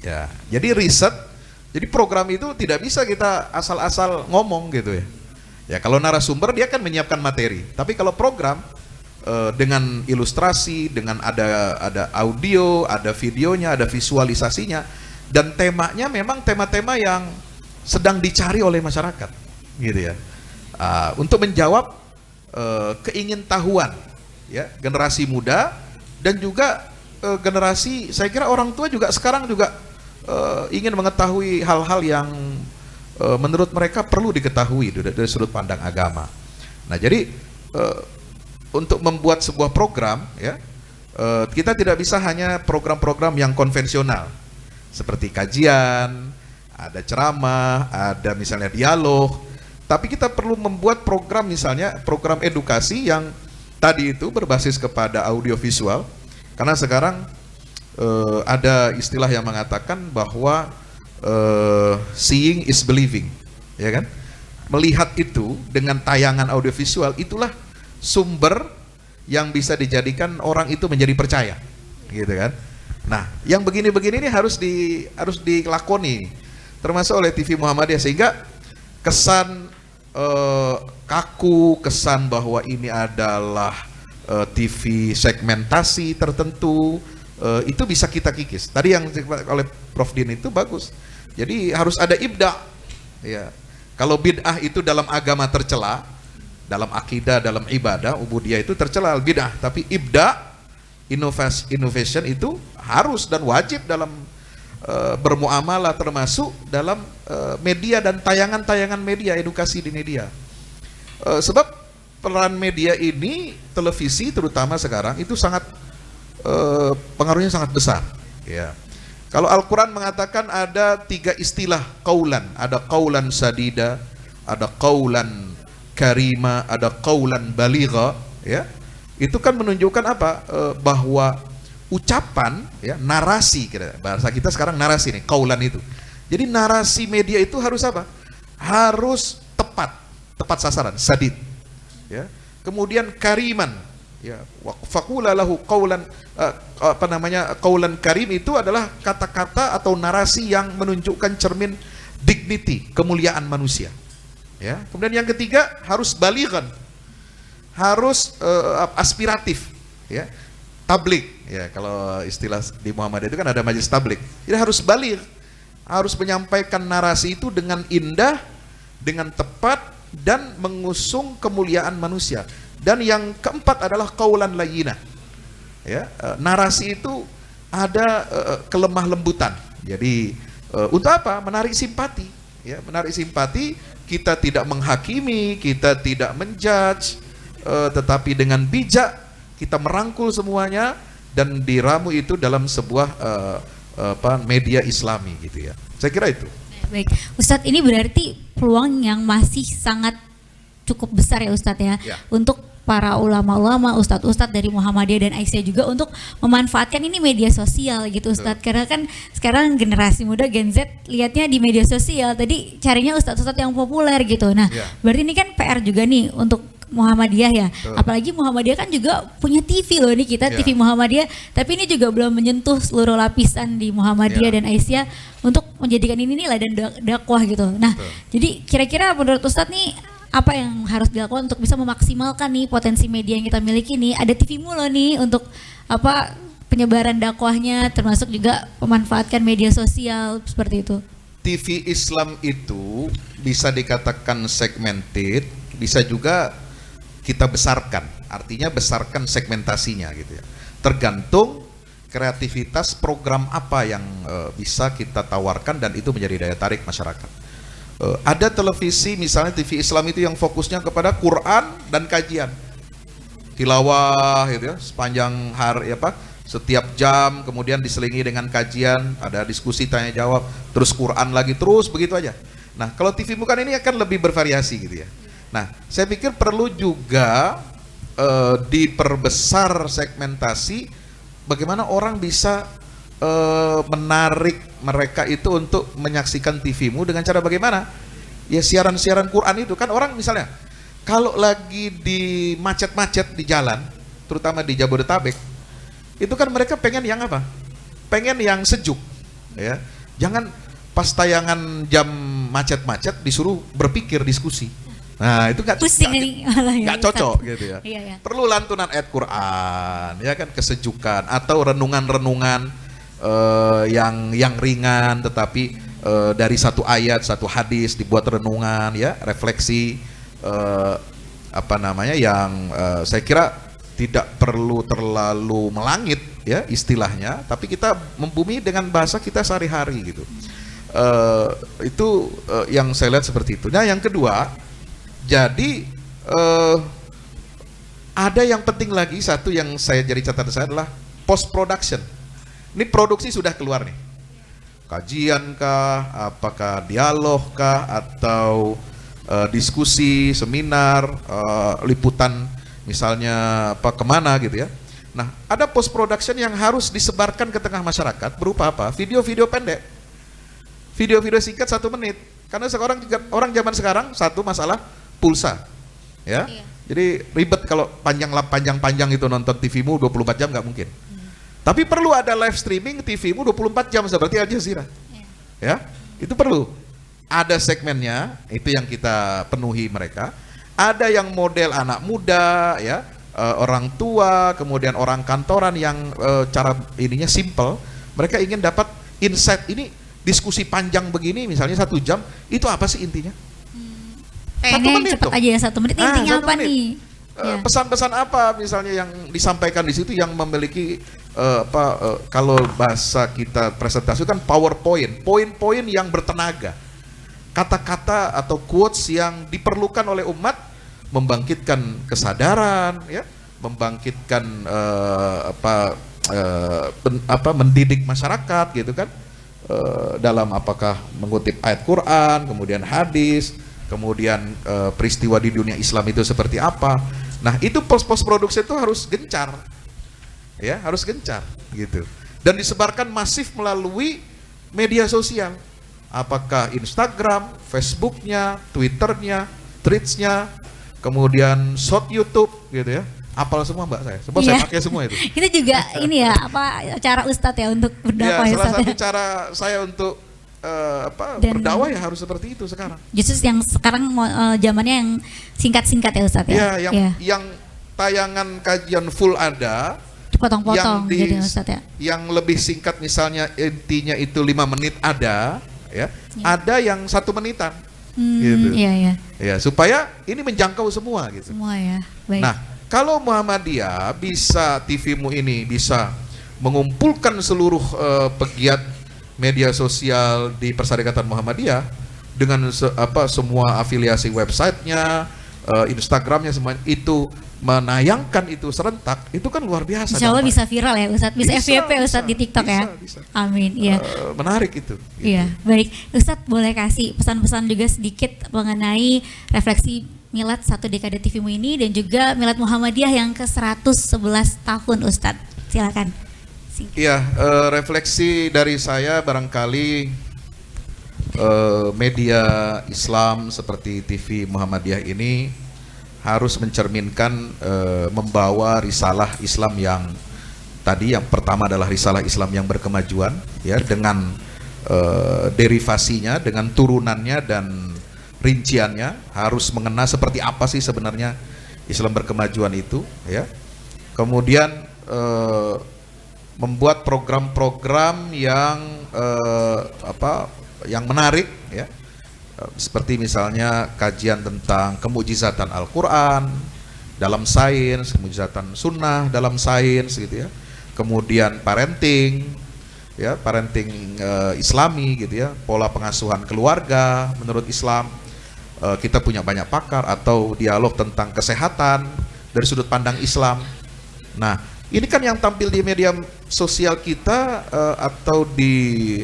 Ya, jadi riset, jadi program itu tidak bisa kita asal-asal ngomong gitu ya. Ya, kalau narasumber dia kan menyiapkan materi, tapi kalau program dengan ilustrasi, dengan ada audio, ada videonya, ada visualisasinya, dan temanya memang tema-tema yang sedang dicari oleh masyarakat, gitu ya. Untuk menjawab keingintahuan, ya, generasi muda dan juga generasi, saya kira orang tua juga sekarang juga ingin mengetahui hal-hal yang menurut mereka perlu diketahui dari sudut pandang agama. Nah, jadi untuk membuat sebuah program, ya, kita tidak bisa hanya program-program yang konvensional seperti kajian, ada ceramah, ada misalnya dialog, tapi kita perlu membuat program, misalnya program edukasi yang tadi itu berbasis kepada audiovisual, karena sekarang ada istilah yang mengatakan bahwa seeing is believing, ya kan? Melihat itu dengan tayangan audiovisual, itulah sumber yang bisa dijadikan orang itu menjadi percaya, gitu kan? Nah, yang begini-begini ini harus dilakoni, termasuk oleh TV Muhammadiyah, sehingga kesan kaku, kesan bahwa ini adalah TV segmentasi tertentu, itu bisa kita kikis. Tadi yang oleh Prof Din itu bagus. Jadi harus ada ibda. Ya. Kalau bid'ah itu dalam agama tercela, dalam akidah, dalam ibadah, ubudiyah itu tercela bid'ah, tapi ibda, innovation itu harus dan wajib dalam bermuamalah, termasuk dalam media dan tayangan-tayangan media, edukasi di media. Sebab peran media ini, televisi terutama sekarang itu sangat pengaruhnya sangat besar. Ya. Kalau Al-Quran mengatakan ada 3 istilah qaulan, ada qaulan sadida, ada qaulan karima, ada qaulan baligha, ya. Itu kan menunjukkan apa? Bahwa ucapan, ya, narasi, bahasa kita sekarang narasi nih, qaulan itu. Jadi narasi media itu harus apa? Harus tepat sasaran, sadid. Ya. Kemudian kariman, ya, faqula lahu qaulan qaulan karim itu adalah kata-kata atau narasi yang menunjukkan cermin dignity, kemuliaan manusia. Ya. Kemudian yang ketiga harus balighan, harus aspiratif, ya, tablik, ya, kalau istilah di Muhammadiyah itu kan ada majelis tablik. Jadi harus baligh, harus menyampaikan narasi itu dengan indah, dengan tepat, dan mengusung kemuliaan manusia. Dan yang keempat adalah qaulan layyinah, ya, narasi itu ada kelemah lembutan. Jadi untuk apa? Menarik simpati, ya, menarik simpati. Kita tidak menghakimi, kita tidak menjudge, tetapi dengan bijak kita merangkul semuanya dan diramu itu dalam sebuah media Islami, gitu ya. Saya kira itu. Baik, Ustadz, ini berarti peluang yang masih sangat cukup besar ya Ustadz ya, untuk para ulama-ulama, ustadz-ustadz dari Muhammadiyah dan Aisyah juga untuk memanfaatkan ini media sosial gitu Ustadz. Karena kan sekarang generasi muda Gen Z lihatnya di media sosial, tadi carinya ustadz-ustadz yang populer gitu. Nah, berarti ini kan PR juga nih untuk Muhammadiyah ya. Apalagi Muhammadiyah kan juga punya TV loh nih kita, TV Muhammadiyah, tapi ini juga belum menyentuh seluruh lapisan di Muhammadiyah dan Aisyah untuk menjadikan ini nilai dan dakwah gitu. Nah, jadi kira-kira menurut Ustadz nih apa yang harus dilakukan untuk bisa memaksimalkan nih potensi media yang kita miliki nih? Ada TVmu loh nih untuk apa penyebaran dakwahnya, termasuk juga memanfaatkan media sosial seperti itu. TV Islam itu bisa dikatakan segmented, bisa juga kita besarkan. Artinya besarkan segmentasinya gitu ya. Tergantung kreativitas program apa yang bisa kita tawarkan dan itu menjadi daya tarik masyarakat. Ada televisi misalnya TV Islam itu yang fokusnya kepada Quran dan kajian tilawah gitu ya, sepanjang hari setiap jam, kemudian diselingi dengan kajian, ada diskusi tanya jawab, terus Quran lagi, terus begitu aja. Nah, kalau TV bukan ini akan lebih bervariasi gitu ya. Nah, saya pikir perlu juga diperbesar segmentasi, bagaimana orang bisa menarik mereka itu untuk menyaksikan TV-mu dengan cara bagaimana? Ya siaran-siaran Quran itu kan orang misalnya kalau lagi di macet-macet di jalan, terutama di Jabodetabek, itu kan mereka pengen yang apa? Pengen yang sejuk, ya. Jangan pas tayangan jam macet-macet disuruh berpikir diskusi. Nah itu nggak cocok gitu ya. Perlu lantunan ayat Quran, ya kan, kesejukan atau renungan-renungan yang ringan tetapi dari satu ayat, satu hadis dibuat renungan ya, refleksi yang saya kira tidak perlu terlalu melangit ya istilahnya, tapi kita membumi dengan bahasa kita sehari-hari gitu. Itu yang saya lihat seperti itu. Nah, yang kedua, jadi ada yang penting lagi, satu yang saya jadi catatan saya adalah post production. Ini produksi sudah keluar nih, kajian kah, apakah dialog kah, atau diskusi, seminar, liputan misalnya kemana gitu ya. Nah, ada post production yang harus disebarkan ke tengah masyarakat berupa apa? Video-video pendek, video-video singkat 1 menit. Karena sekarang orang zaman sekarang satu masalah pulsa, ya. Jadi ribet kalau panjang itu nonton TV-mu 24 jam nggak mungkin. Tapi perlu ada live streaming TV-mu 24 jam seperti Al Jazeera. Ya, itu perlu. Ada segmennya, itu yang kita penuhi mereka. Ada yang model anak muda, ya, orang tua, kemudian orang kantoran yang cara ininya simple. Mereka ingin dapat insight, ini diskusi panjang begini, misalnya 1 jam, itu apa sih intinya? 1 menit cepat aja ya, 1 menit. Intinya apa nih? Pesan-pesan apa misalnya yang disampaikan di situ yang memiliki kalau bahasa kita presentasi kan PowerPoint, poin-poin yang bertenaga, kata-kata atau quotes yang diperlukan oleh umat, membangkitkan kesadaran, ya, membangkitkan mendidik masyarakat gitu kan, dalam apakah mengutip ayat Quran, kemudian hadis, kemudian peristiwa di dunia Islam itu seperti apa. Nah, itu post produksi itu harus gencar. Ya, harus gencar gitu. Dan disebarkan masif melalui media sosial. Apakah Instagram, Facebooknya, Twitternya, Threads-nya, kemudian short YouTube gitu ya. Apal semua Mbak saya. Sebab saya pakai semua itu. Itu juga ini ya, cara Ustadz ya untuk berdakwah ya. Salah satu cara saya untuk berdakwah ya harus seperti itu sekarang. Justru yang sekarang zamannya yang singkat-singkat ya Ustadz ya. Yang tayangan kajian full ada, potong-potong jadi Ustadz ya. Yang lebih singkat misalnya intinya itu 5 menit ada, ya. Ada yang 1 menitan. Gitu. Ya, supaya ini menjangkau semua gitu. Semua ya. Baik. Nah, kalau Muhammadiyah bisa, TV-mu ini bisa mengumpulkan seluruh pegiat media sosial di Persyarikatan Muhammadiyah dengan semua afiliasi websitenya, Instagramnya semuanya itu menayangkan itu serentak, itu kan luar biasa. Insya Allah dampaknya. bisa viral ya Ustadz, bisa FYP Ustadz di TikTok ya. Bisa. Amin. Iya. Menarik itu. Gitu. Iya, baik. Ustadz boleh kasih pesan-pesan juga sedikit mengenai refleksi Milad satu dekade TVMU ini dan juga Milad Muhammadiyah yang ke-111 tahun Ustadz. Silakan. Iya, refleksi dari saya barangkali media Islam seperti TV Muhammadiyah ini harus mencerminkan membawa risalah Islam yang tadi, yang pertama adalah risalah Islam yang berkemajuan ya, dengan derivasinya, dengan turunannya dan rinciannya, harus mengena seperti apa sih sebenarnya Islam berkemajuan itu ya. Kemudian membuat program-program yang yang menarik ya, seperti misalnya kajian tentang kemujizatan Al-Quran dalam sains, kemujizatan sunnah dalam sains gitu ya. Kemudian parenting ya, parenting Islami gitu ya, pola pengasuhan keluarga menurut Islam. Kita punya banyak pakar, atau dialog tentang kesehatan dari sudut pandang Islam. Nah, ini kan yang tampil di media sosial kita atau di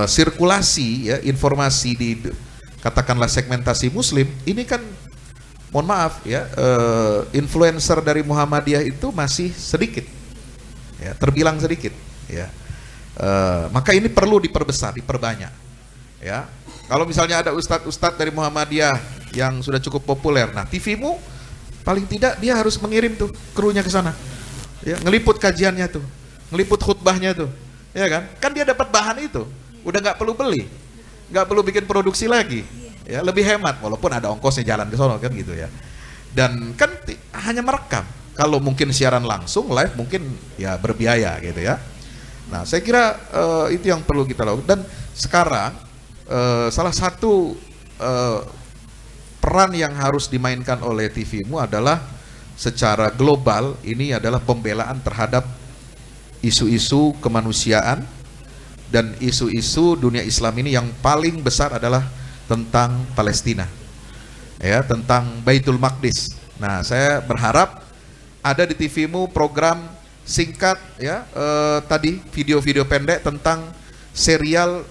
sirkulasi ya, informasi di katakanlah segmentasi Muslim ini kan, mohon maaf ya, influencer dari Muhammadiyah itu masih sedikit ya, terbilang sedikit ya. Maka ini perlu diperbesar, diperbanyak ya. Kalau misalnya ada ustadz-ustadz dari Muhammadiyah yang sudah cukup populer, nah TVMU paling tidak dia harus mengirim tuh krunya ke sana ya, ngeliput kajiannya tuh, ngeliput khutbahnya tuh ya kan. Kan dia dapat bahan itu, udah nggak perlu beli, nggak perlu bikin produksi lagi ya, lebih hemat, walaupun ada ongkosnya jalan ke sono kan gitu ya. Dan kan hanya merekam, kalau mungkin siaran langsung live mungkin ya berbiaya gitu ya. Nah saya kira itu yang perlu kita lakukan. Dan sekarang salah satu peran yang harus dimainkan oleh TVMU adalah secara global, ini adalah pembelaan terhadap isu-isu kemanusiaan dan isu-isu dunia Islam ini. Yang paling besar adalah tentang Palestina ya, tentang Baitul Maqdis. Nah saya berharap ada di TVMU program singkat ya, tadi video-video pendek tentang serial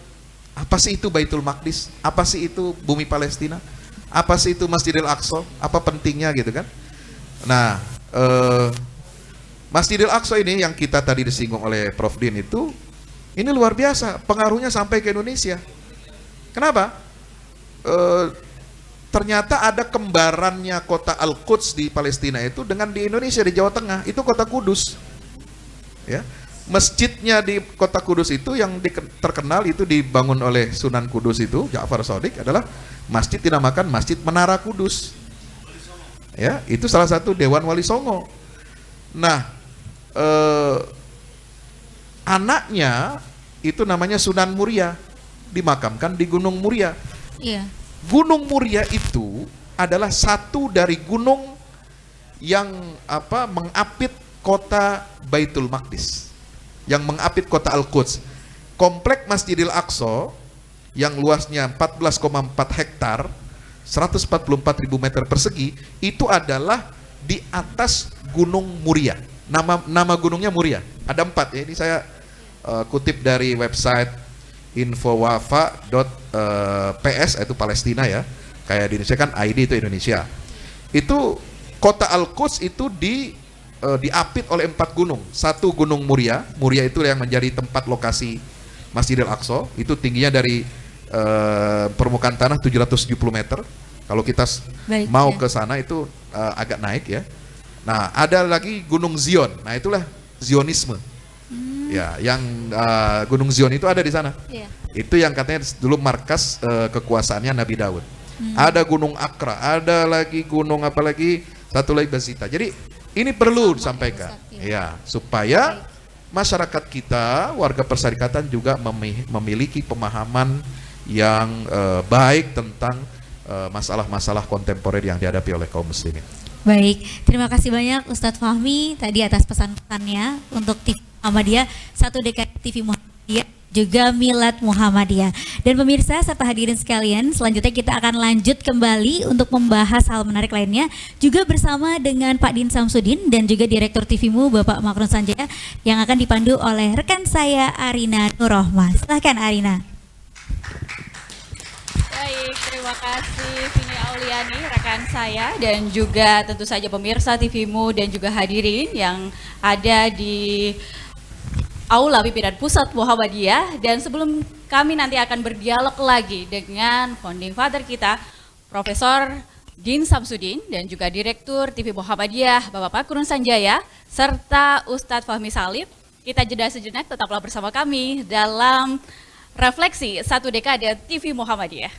apa sih itu Baitul Maqdis, apa sih itu bumi Palestina, apa sih itu Masjidil Aqsa, apa pentingnya gitu kan. Nah Masjidil Aqsa ini yang kita tadi disinggung oleh Prof Din itu, ini luar biasa pengaruhnya sampai ke Indonesia. Kenapa? Ternyata ada kembarannya kota Al-Quds di Palestina itu dengan di Indonesia, di Jawa Tengah, itu kota Kudus ya. Masjidnya di kota Kudus itu yang terkenal itu dibangun oleh Sunan Kudus itu, Ja'far Shadiq, adalah masjid dinamakan Masjid Menara Kudus ya, itu salah satu Dewan Wali Songo. Nah anaknya itu namanya Sunan Muria, dimakamkan di Gunung Muria. Iya. Gunung Muria itu adalah satu dari gunung yang mengapit kota Baitul Maqdis, yang mengapit kota Al-Quds. Komplek Masjidil Aqsa yang luasnya 14,4 hektar, 144.000 meter persegi, itu adalah di atas Gunung Muria. Nama gunungnya Muria. Ada 4 ya. Ini saya kutip dari website infowafa.ps, itu Palestina ya. Kayak di Indonesia kan ID itu Indonesia. Itu kota Al-Quds itu diapit oleh 4 gunung. Satu Gunung Muria. Muria itu yang menjadi tempat lokasi Masjidil Aqsa. Itu tingginya dari permukaan tanah 770 meter. Kalau kita mau ke sana itu agak naik ya. Nah, ada lagi Gunung Zion. Nah, itulah Zionisme. Ya, yang Gunung Zion itu ada di sana. Yeah. Itu yang katanya dulu markas kekuasaannya Nabi Daud. Ada Gunung Akra, ada lagi gunung apa lagi, satu lagi Bazita. Jadi ini perlu disampaikan ya, supaya masyarakat kita, warga persyarikatan juga memiliki pemahaman yang baik tentang masalah-masalah kontemporer yang dihadapi oleh kaum muslimin. Baik, terima kasih banyak Ustadz Fahmi tadi atas pesan-pesannya untuk TV Muhammadiyah, satu dekade TV Muhammadiyah. juga Milad Muhammadiyah. Dan pemirsa serta hadirin sekalian, selanjutnya kita akan lanjut kembali untuk membahas hal menarik lainnya juga bersama dengan Pak Din Samsudin dan juga Direktur TVMU Bapak Makrun Sanjaya yang akan dipandu oleh rekan saya Arina Nurrohmah. Silahkan Arina. Baik, terima kasih Vini Auliani rekan saya dan juga tentu saja pemirsa TVMU dan juga hadirin yang ada di Aula Pimpinan Pusat Muhammadiyah. Dan sebelum kami nanti akan berdialog lagi dengan founding father kita Profesor Din Samsudin dan juga Direktur TV Muhammadiyah Bapak Makrun Sanjaya serta Ustadz Fahmi Salim, kita jeda sejenak, tetaplah bersama kami dalam Refleksi Satu Dekade TV Muhammadiyah.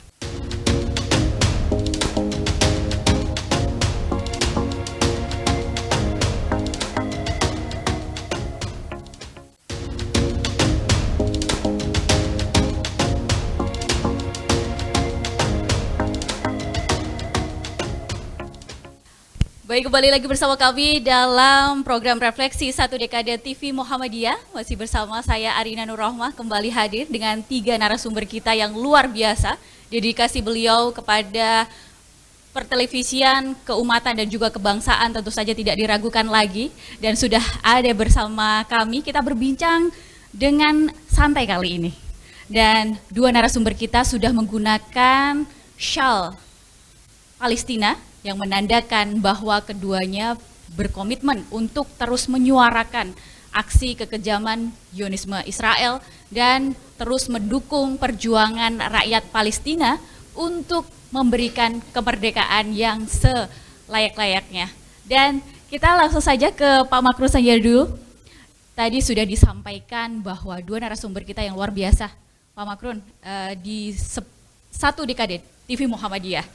Baik, kembali lagi bersama kami dalam program Refleksi Satu Dekade TV Muhammadiyah. Masih bersama saya Arina Nurrohmah kembali hadir dengan 3 narasumber kita yang luar biasa. Dedikasi beliau kepada pertelevisian, keumatan dan juga kebangsaan tentu saja tidak diragukan lagi. Dan sudah ada bersama kami, kita berbincang dengan santai kali ini. Dan 2 narasumber kita sudah menggunakan shawl Palestina yang menandakan bahwa keduanya berkomitmen untuk terus menyuarakan aksi kekejaman Zionisme Israel dan terus mendukung perjuangan rakyat Palestina untuk memberikan kemerdekaan yang selayak-layaknya. Dan kita langsung saja ke Pak Makrun Sanjaya dulu. Tadi sudah disampaikan bahwa 2 narasumber kita yang luar biasa. Pak Makrun, di Satu Dekade TV Muhammadiyah,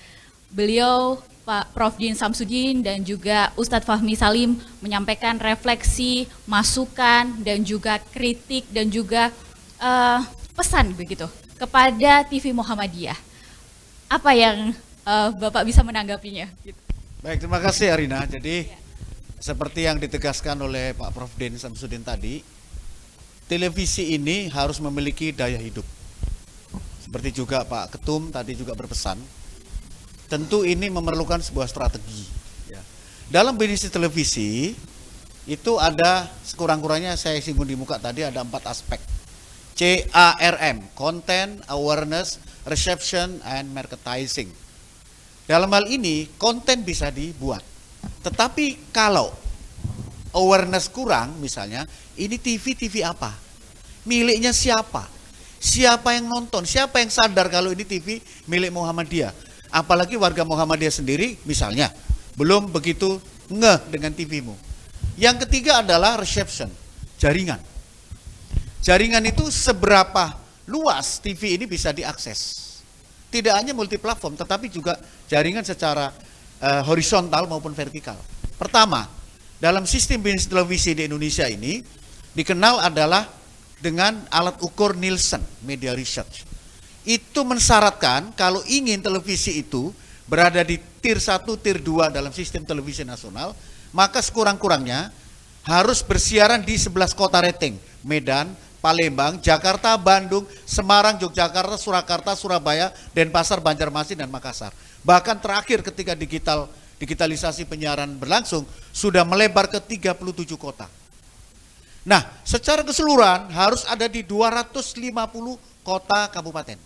beliau Pak Prof. Din Samsudin dan juga Ustadz Fahmi Salim menyampaikan refleksi, masukan dan juga kritik dan juga pesan begitu kepada TV Muhammadiyah. Apa yang Bapak bisa menanggapinya? Baik, terima kasih Arina. Jadi seperti yang ditegaskan oleh Pak Prof. Din Samsudin tadi, televisi ini harus memiliki daya hidup. Seperti juga Pak Ketum tadi juga berpesan, tentu ini memerlukan sebuah strategi. Ya. Dalam bisnis televisi itu ada sekurang-kurangnya, saya singgung di muka tadi, ada 4 aspek. CARM, Content, Awareness, Reception, and Marketing. Dalam hal ini konten bisa dibuat, tetapi kalau awareness kurang, misalnya ini TV apa, miliknya siapa, siapa yang nonton, siapa yang sadar kalau ini TV milik Muhammadiyah. Apalagi warga Muhammadiyah sendiri misalnya belum begitu ngeh dengan TVMU. Yang ketiga adalah reception, jaringan. Jaringan itu seberapa luas TV ini bisa diakses. Tidak hanya multiplatform tetapi juga jaringan secara horizontal maupun vertikal. Pertama, dalam sistem bisnis televisi di Indonesia ini dikenal adalah dengan alat ukur Nielsen Media Research. Itu mensyaratkan kalau ingin televisi itu berada di tier 1, tier 2 dalam sistem televisi nasional, maka sekurang-kurangnya harus bersiaran di 11 kota rating, Medan, Palembang, Jakarta, Bandung, Semarang, Yogyakarta, Surakarta, Surabaya, Denpasar, Banjarmasin, dan Makassar. Bahkan terakhir ketika digitalisasi penyiaran berlangsung, sudah melebar ke 37 kota. Nah, secara keseluruhan harus ada di 250 kota kabupaten.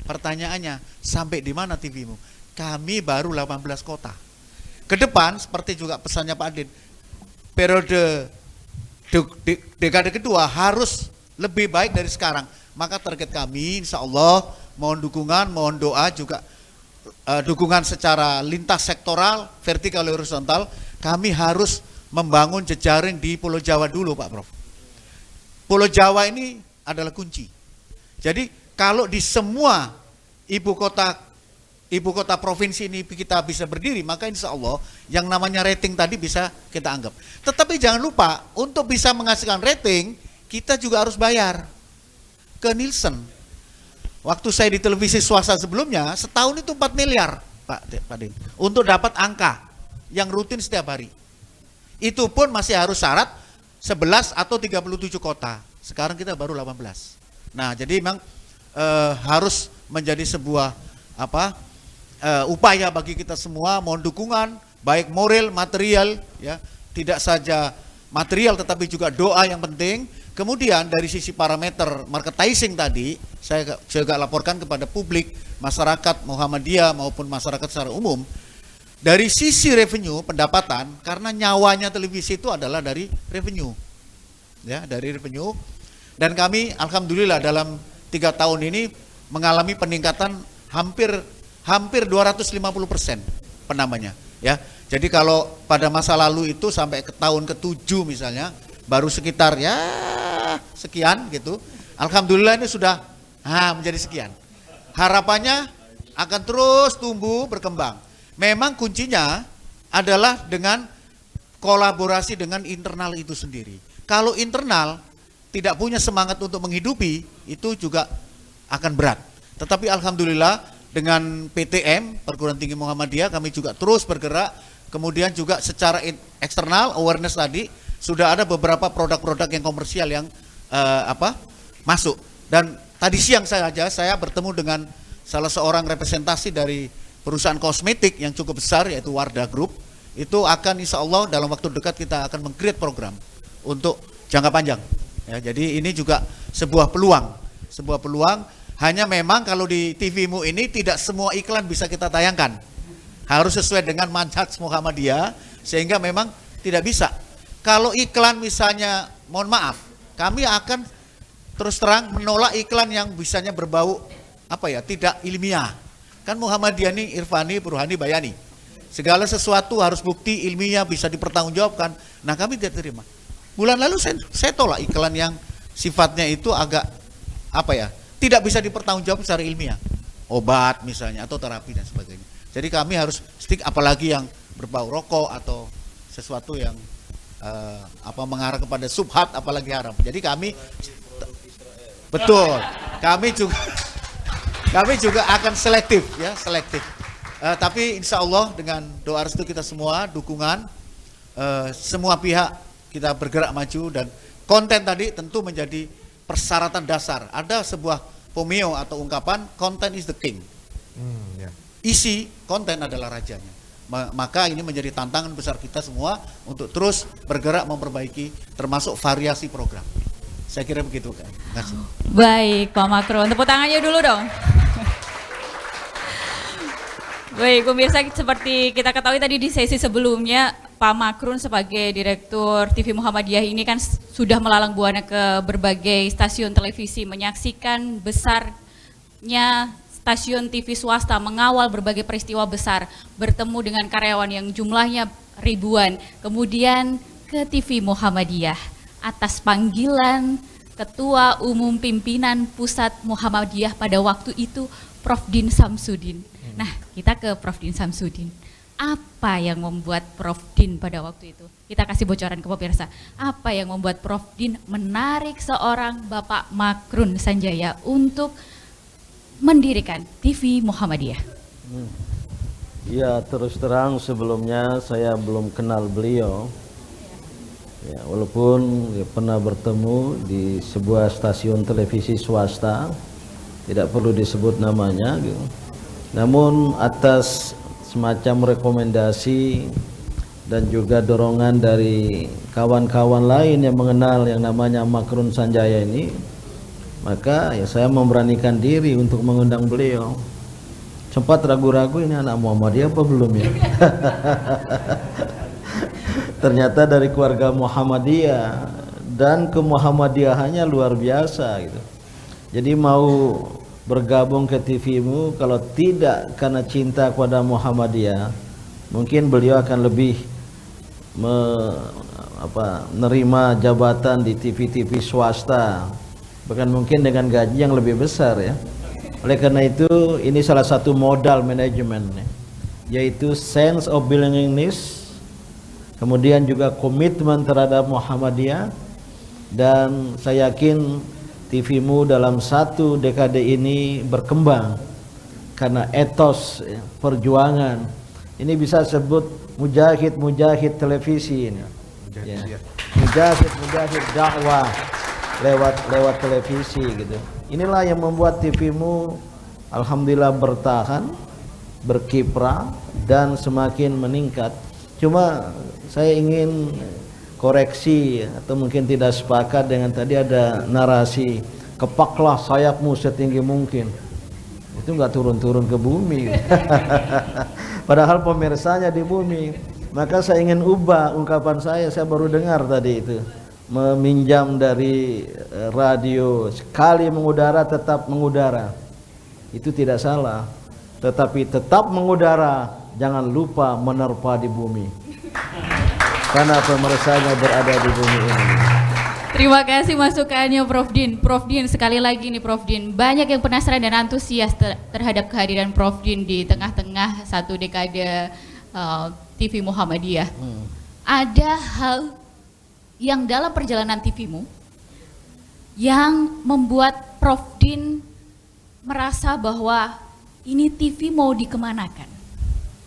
Pertanyaannya, sampai di mana TVMU? Kami baru 18 kota. Ke depan, seperti juga pesannya Pak Adin, periode dekade kedua harus lebih baik dari sekarang. Maka target kami, insya Allah, mohon dukungan, mohon doa juga, dukungan secara lintas sektoral, vertikal, horizontal. Kami harus membangun jejaring di Pulau Jawa dulu, Pak Prof. Pulau Jawa ini adalah kunci. Jadi kalau di semua ibu kota provinsi ini kita bisa berdiri, maka insya Allah yang namanya rating tadi bisa kita anggap. Tetapi jangan lupa, untuk bisa menghasilkan rating, kita juga harus bayar ke Nielsen. Waktu saya di televisi swasta sebelumnya, setahun itu 4 miliar, Pak Din, untuk dapat angka yang rutin setiap hari. Itu pun masih harus syarat 11 atau 37 kota. Sekarang kita baru 18. Nah, jadi memang harus menjadi sebuah upaya bagi kita semua, mohon dukungan baik moral, material, ya, tidak saja material tetapi juga doa yang penting. Kemudian dari sisi parameter marketing tadi, saya juga laporkan kepada publik, masyarakat Muhammadiyah maupun masyarakat secara umum, dari sisi revenue pendapatan, karena nyawanya televisi itu adalah dari revenue, ya, dari revenue. Dan kami alhamdulillah dalam 3 tahun ini mengalami peningkatan hampir 250% penambahnya, ya. Jadi kalau pada masa lalu itu sampai ke tahun ke-7 misalnya baru sekitar ya sekian gitu. Alhamdulillah ini sudah menjadi sekian. Harapannya akan terus tumbuh berkembang. Memang kuncinya adalah dengan kolaborasi dengan internal itu sendiri. Kalau internal tidak punya semangat untuk menghidupi, itu juga akan berat. Tetapi alhamdulillah dengan PTM, Perguruan Tinggi Muhammadiyah, kami juga terus bergerak. Kemudian juga secara eksternal, awareness tadi, sudah ada beberapa produk-produk yang komersial yang masuk. Dan tadi siang saya bertemu dengan salah seorang representasi dari perusahaan kosmetik yang cukup besar, yaitu Wardah Group. Itu akan insya Allah dalam waktu dekat kita akan meng-create program untuk jangka panjang. Ya, jadi ini juga sebuah peluang. Hanya memang kalau di TVmu ini tidak semua iklan bisa kita tayangkan. Harus sesuai dengan manhaj Muhammadiyah, sehingga memang tidak bisa. Kalau iklan misalnya, mohon maaf, kami akan terus terang menolak iklan yang bisanya berbau tidak ilmiah. Kan Muhammadiyah ini irfani, burhani, bayani. Segala sesuatu harus bukti ilmiah, bisa dipertanggungjawabkan. Nah, kami tidak terima. Bulan lalu saya tolak iklan yang sifatnya itu agak tidak bisa dipertanggungjawabkan secara ilmiah. Obat misalnya atau terapi dan sebagainya. Jadi kami harus stick, apalagi yang berbau rokok atau sesuatu yang mengarah kepada subhat, apalagi haram. Jadi kami betul, kami juga akan selektif, ya, selektif. Tapi insya Allah dengan doa restu kita semua, dukungan semua pihak, kita bergerak maju. Dan konten tadi tentu menjadi persyaratan dasar. Ada sebuah pomeo atau ungkapan, content is the king. Isi konten adalah rajanya. Maka ini menjadi tantangan besar kita semua untuk terus bergerak memperbaiki, termasuk variasi program. Saya kira begitu, kan. Terima kasih. Baik, Pak Makrun, tepuk tangannya dulu dong. Baik, pemirsa, seperti kita ketahui tadi di sesi sebelumnya, Pak Makrun sebagai Direktur TV Muhammadiyah ini kan sudah melalang buana ke berbagai stasiun televisi, menyaksikan besarnya stasiun TV swasta, mengawal berbagai peristiwa besar, bertemu dengan karyawan yang jumlahnya ribuan, kemudian ke TV Muhammadiyah atas panggilan Ketua Umum Pimpinan Pusat Muhammadiyah pada waktu itu, Prof. Din Samsudin. Nah, kita ke Prof. Din Samsudin. Apa yang membuat Prof. Din pada waktu itu? Kita kasih bocoran ke pemirsa. Apa yang membuat Prof. Din menarik seorang Bapak Makrun Sanjaya untuk mendirikan TV Muhammadiyah? Ya, terus terang sebelumnya saya belum kenal beliau. Ya, walaupun pernah bertemu di sebuah stasiun televisi swasta, tidak perlu disebut namanya gitu. Namun atas semacam rekomendasi dan juga dorongan dari kawan-kawan lain yang mengenal yang namanya Makrun Sanjaya ini, maka ya saya memberanikan diri untuk mengundang beliau. Sempat ragu-ragu, ini anak Muhammadiyah apa belum ya? Ternyata dari keluarga Muhammadiyah, dan ke Muhammadiyahannya luar biasa gitu. Jadi mau bergabung ke TVmu, kalau tidak karena cinta kepada Muhammadiyah, mungkin beliau akan lebih menerima jabatan di TV-TV swasta, bahkan mungkin dengan gaji yang lebih besar ya. Oleh karena itu, ini salah satu modal manajemen, yaitu sense of belongingness, kemudian juga komitmen terhadap Muhammadiyah. Dan saya yakin TVmu dalam 1 dekade ini berkembang karena etos perjuangan. Ini bisa sebut mujahid televisi ini. Mujahid dakwah. lewat televisi gitu. Inilah yang membuat TVmu alhamdulillah bertahan, berkiprah dan semakin meningkat. Cuma saya ingin koreksi atau mungkin tidak sepakat dengan tadi ada narasi kepaklah sayapmu setinggi mungkin. Itu nggak turun-turun ke bumi. Padahal pemirsanya di bumi. Maka saya ingin ubah ungkapan saya baru dengar tadi itu. Meminjam dari radio, sekali mengudara tetap mengudara. Itu tidak salah. Tetapi tetap mengudara, jangan lupa menerpa di bumi. Karena pemirsanya berada di bumi ini. Terima kasih masukannya Prof Din. Prof Din, sekali lagi nih Prof Din, banyak yang penasaran dan antusias terhadap kehadiran Prof Din di tengah-tengah satu dekade TV Muhammadiyah. Ada hal yang dalam perjalanan TVmu yang membuat Prof Din merasa bahwa ini TV mau dikemanakan?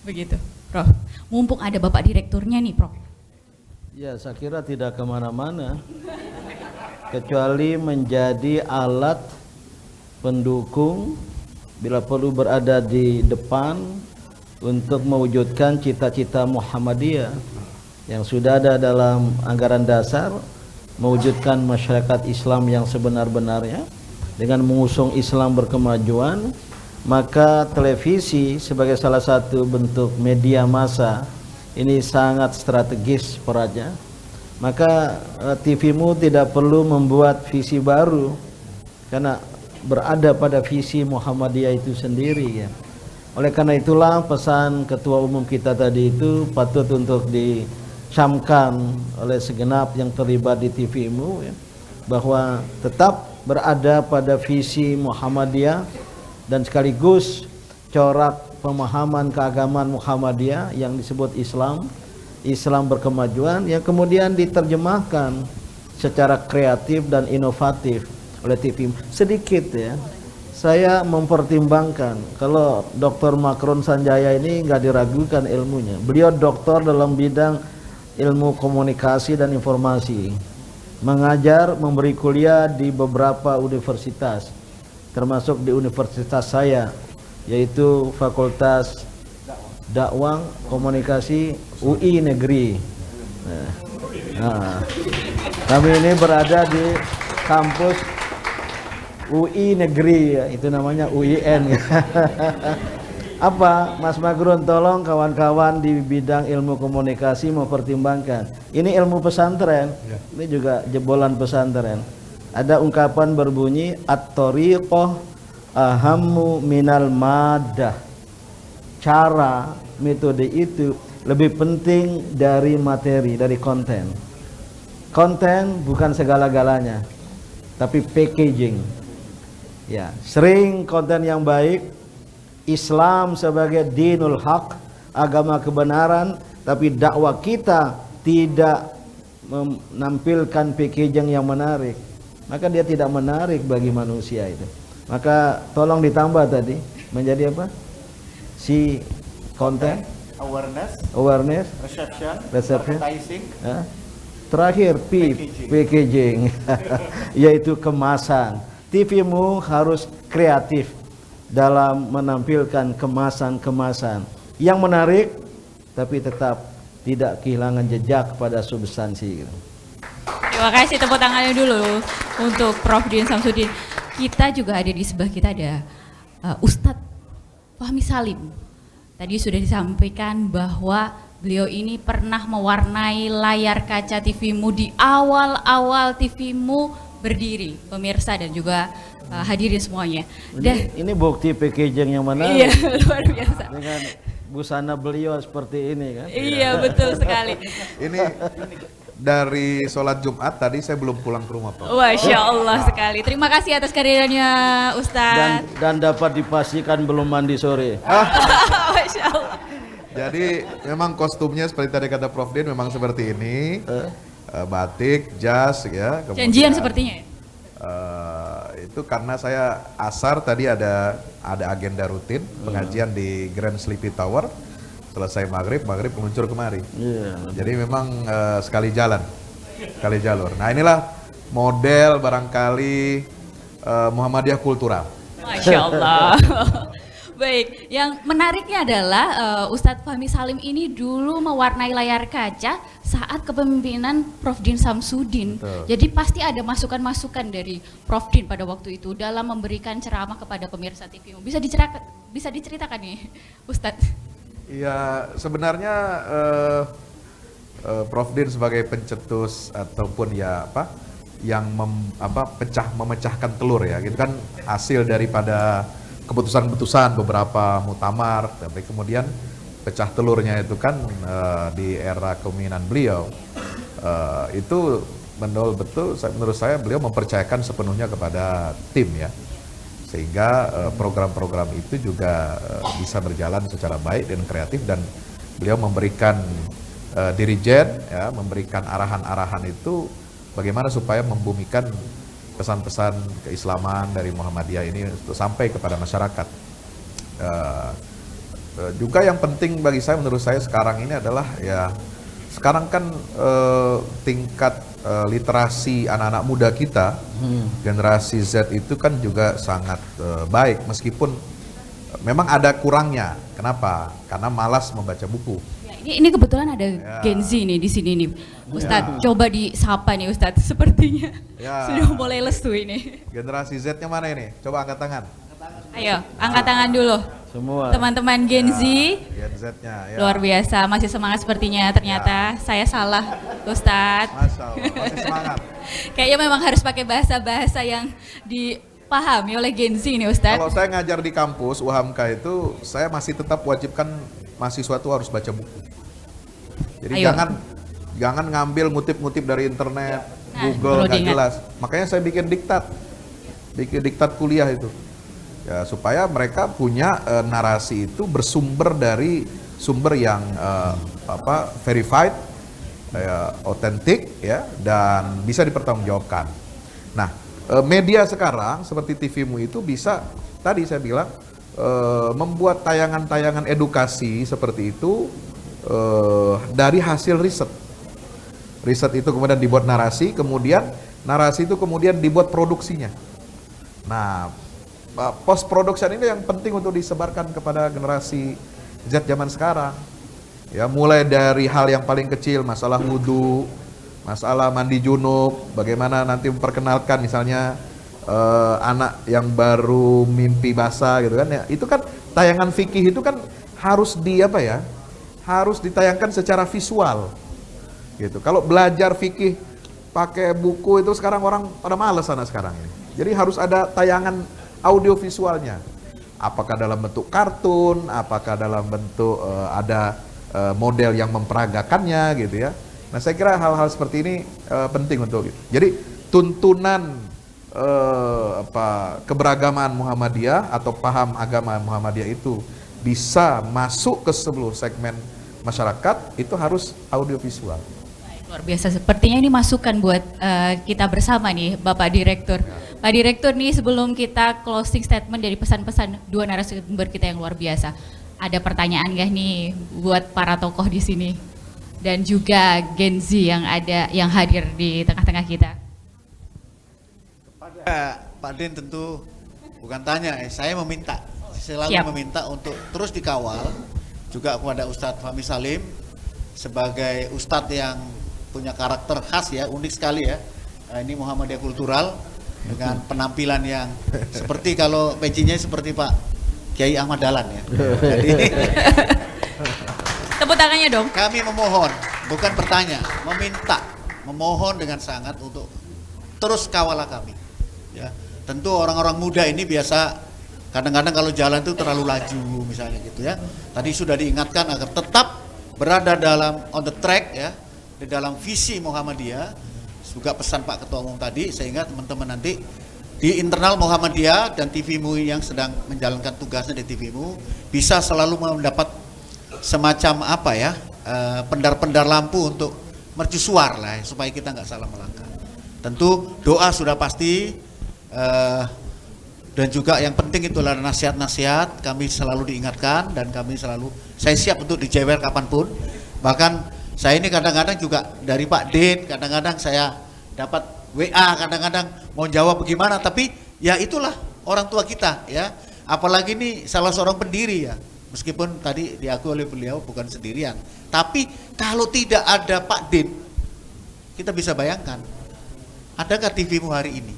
Begitu, Prof. Mumpung ada Bapak Direkturnya nih, Prof. Ya, saya kira tidak kemana-mana, kecuali menjadi alat pendukung bila perlu berada di depan untuk mewujudkan cita-cita Muhammadiyah yang sudah ada dalam anggaran dasar, mewujudkan masyarakat Islam yang sebenar-benarnya dengan mengusung Islam berkemajuan. Maka televisi sebagai salah satu bentuk media massa ini sangat strategis perannya. Maka TVmu tidak perlu membuat visi baru karena berada pada visi Muhammadiyah itu sendiri ya. Oleh karena itulah pesan Ketua Umum kita tadi itu patut untuk dicamkan oleh segenap yang terlibat di TVmu ya, bahwa tetap berada pada visi Muhammadiyah dan sekaligus corak pemahaman keagamaan Muhammadiyah yang disebut Islam berkemajuan yang kemudian diterjemahkan secara kreatif dan inovatif oleh TV. Sedikit ya, saya mempertimbangkan kalau Dr. Makron Sanjaya ini nggak diragukan ilmunya. Beliau doktor dalam bidang ilmu komunikasi dan informasi, mengajar, memberi kuliah di beberapa universitas, termasuk di universitas saya, yaitu Fakultas Dakwah Komunikasi UI Negeri. Nah, kami ini berada di kampus UI Negeri, ya, itu namanya UIN. Apa, Mas Magrun, tolong kawan-kawan di bidang ilmu komunikasi mempertimbangkan. Ini ilmu pesantren, ini juga jebolan pesantren. Ada ungkapan berbunyi at-thariqah ahammu minal madah. Cara, metode itu lebih penting dari materi, dari konten. Konten bukan segala-galanya, tapi packaging. Ya, sering konten yang baik, Islam sebagai dinul haq, agama kebenaran, tapi dakwah kita tidak menampilkan packaging yang menarik, maka dia tidak menarik bagi manusia itu. Maka tolong ditambah tadi menjadi apa? Si konten, awareness, reception, terakhir packaging, yaitu kemasan. TVmu harus kreatif dalam menampilkan kemasan-kemasan yang menarik, tapi tetap tidak kehilangan jejak pada substansi. Terima kasih, tepuk tangannya dulu untuk Prof Din Samsudin. Kita juga ada di sebelah kita ada Ustadz Fahmi Salim. Tadi sudah disampaikan bahwa beliau ini pernah mewarnai layar kaca TVmu di awal-awal TVmu berdiri, pemirsa dan juga hadirin semuanya. Ini bukti packaging yang menarik. Iya, luar biasa. Dengan busana beliau seperti ini kan. Iya, betul sekali. Ini dari sholat Jumat tadi saya belum pulang ke rumah, Pak. Masya Allah sekali. Terima kasih atas kehadirannya Ustadz. Dan dapat dipastikan belum mandi sore. Masya Allah. Jadi memang kostumnya seperti tadi kata Prof Din memang seperti ini. Batik, jas ya. Janjian sepertinya. Itu karena saya asar tadi ada agenda rutin pengajian di Grand Sleepy Tower. Selesai maghrib meluncur kemari. Jadi memang sekali jalur. Nah inilah model barangkali Muhammadiyah kultural. Masya Allah. Baik, yang menariknya adalah Ustadz Fahmi Salim ini dulu mewarnai layar kaca saat kepemimpinan Prof. Din Samsudin. Betul. Jadi pasti ada masukan-masukan dari Prof. Din pada waktu itu dalam memberikan ceramah kepada pemirsa TV. Bisa diceritakan nih, Ustadz? Ya, sebenarnya Prof. Din sebagai pencetus ataupun ya apa yang memecahkan telur ya, gitu kan, hasil daripada keputusan-keputusan beberapa muktamar, tapi kemudian pecah telurnya itu kan di era kepemimpinan beliau itu menurut saya beliau mempercayakan sepenuhnya kepada tim ya, sehingga program-program itu juga bisa berjalan secara baik dan kreatif, dan beliau memberikan dirijen ya, memberikan arahan-arahan itu bagaimana supaya membumikan pesan-pesan keislaman dari Muhammadiyah ini untuk sampai kepada masyarakat. Juga yang penting bagi saya, menurut saya sekarang ini adalah ya, sekarang kan tingkat literasi anak-anak muda kita, generasi Z itu kan juga sangat baik, meskipun memang ada kurangnya. Kenapa? Karena malas membaca buku. Ini kebetulan ada Gen Z nih di sini nih, Ustadz. Coba disapa nih Ustadz, sepertinya sudah mulai lesu ini. Generasi Z-nya mana ini? Coba angkat tangan. Ayo, angkat tangan dulu. Semua. Teman-teman Gen Z, Gen Z-nya. Ya. luar biasa, masih semangat sepertinya. Ternyata saya salah, Ustadz. Masya Allah, masih semangat. Kayaknya memang harus pakai bahasa-bahasa yang dipahami oleh Gen Z nih Ustadz. Kalau saya ngajar di kampus UHAMKA itu, saya masih tetap wajibkan mahasiswa itu harus baca buku. Jadi jangan ngambil ngutip-ngutip dari internet, Google, nggak jelas. Makanya saya bikin diktat kuliah itu, ya, supaya mereka punya narasi itu bersumber dari sumber yang verified, otentik, ya, dan bisa dipertanggungjawabkan. Nah, media sekarang seperti TVmu itu bisa, tadi saya bilang, membuat tayangan-tayangan edukasi seperti itu dari hasil riset. Riset itu kemudian dibuat narasi, kemudian narasi itu kemudian dibuat produksinya. Nah, post production ini yang penting untuk disebarkan kepada generasi Z zaman sekarang. Ya, mulai dari hal yang paling kecil, masalah wudhu, masalah mandi junub, bagaimana nanti memperkenalkan misalnya anak yang baru mimpi basah gitu kan ya. Itu kan tayangan fikih itu kan harus harus ditayangkan secara visual. Gitu. Kalau belajar fikih pakai buku itu sekarang orang pada malas anak sekarang ini. Jadi harus ada tayangan audio visualnya. Apakah dalam bentuk kartun, apakah dalam bentuk ada model yang memperagakannya gitu ya. Nah, saya kira hal-hal seperti ini penting untuk jadi tuntunan keberagaman Muhammadiyah atau paham agama Muhammadiyah itu bisa masuk ke seluruh segmen masyarakat, itu harus audiovisual. Luar biasa, sepertinya ini masukan buat kita bersama nih Bapak Direktur. Pak Direktur nih, sebelum kita closing statement dari pesan-pesan dua narasumber kita yang luar biasa, ada pertanyaan gak nih buat para tokoh di sini dan juga Gen Z yang hadir di tengah-tengah kita? Pak Din tentu bukan tanya, saya meminta, selalu meminta untuk terus dikawal juga kepada Ustadz Fahmi Salim sebagai Ustadz yang punya karakter khas ya, unik sekali ya. Ini Muhammadiyah kultural dengan penampilan yang seperti kalau pecinya seperti Pak Kiai Ahmad Dahlan ya. Jadi tepuk tangannya dong. Kami memohon, bukan bertanya, memohon dengan sangat untuk terus kawal kami. Ya, tentu orang-orang muda ini biasa kadang-kadang kalau jalan itu terlalu laju misalnya gitu ya. Tadi sudah diingatkan agar tetap berada dalam on the track ya, di dalam visi Muhammadiyah. Juga pesan Pak Ketua Umum tadi, sehingga teman-teman nanti di internal Muhammadiyah dan TVMU yang sedang menjalankan tugasnya di TVMU bisa selalu mendapat semacam pendar-pendar lampu untuk mercusuar lah ya, supaya kita nggak salah melangkah. Tentu doa sudah pasti. Dan juga yang penting itulah nasihat-nasihat kami selalu diingatkan, dan saya siap untuk dijewer kapanpun. Bahkan saya ini kadang-kadang juga dari Pak Din, kadang-kadang saya dapat WA kadang-kadang mau jawab bagaimana, tapi ya itulah orang tua kita ya. Apalagi ini salah seorang pendiri ya. Meskipun tadi diakui oleh beliau bukan sendirian, tapi kalau tidak ada Pak Din, kita bisa bayangkan, adakah TVmu hari ini?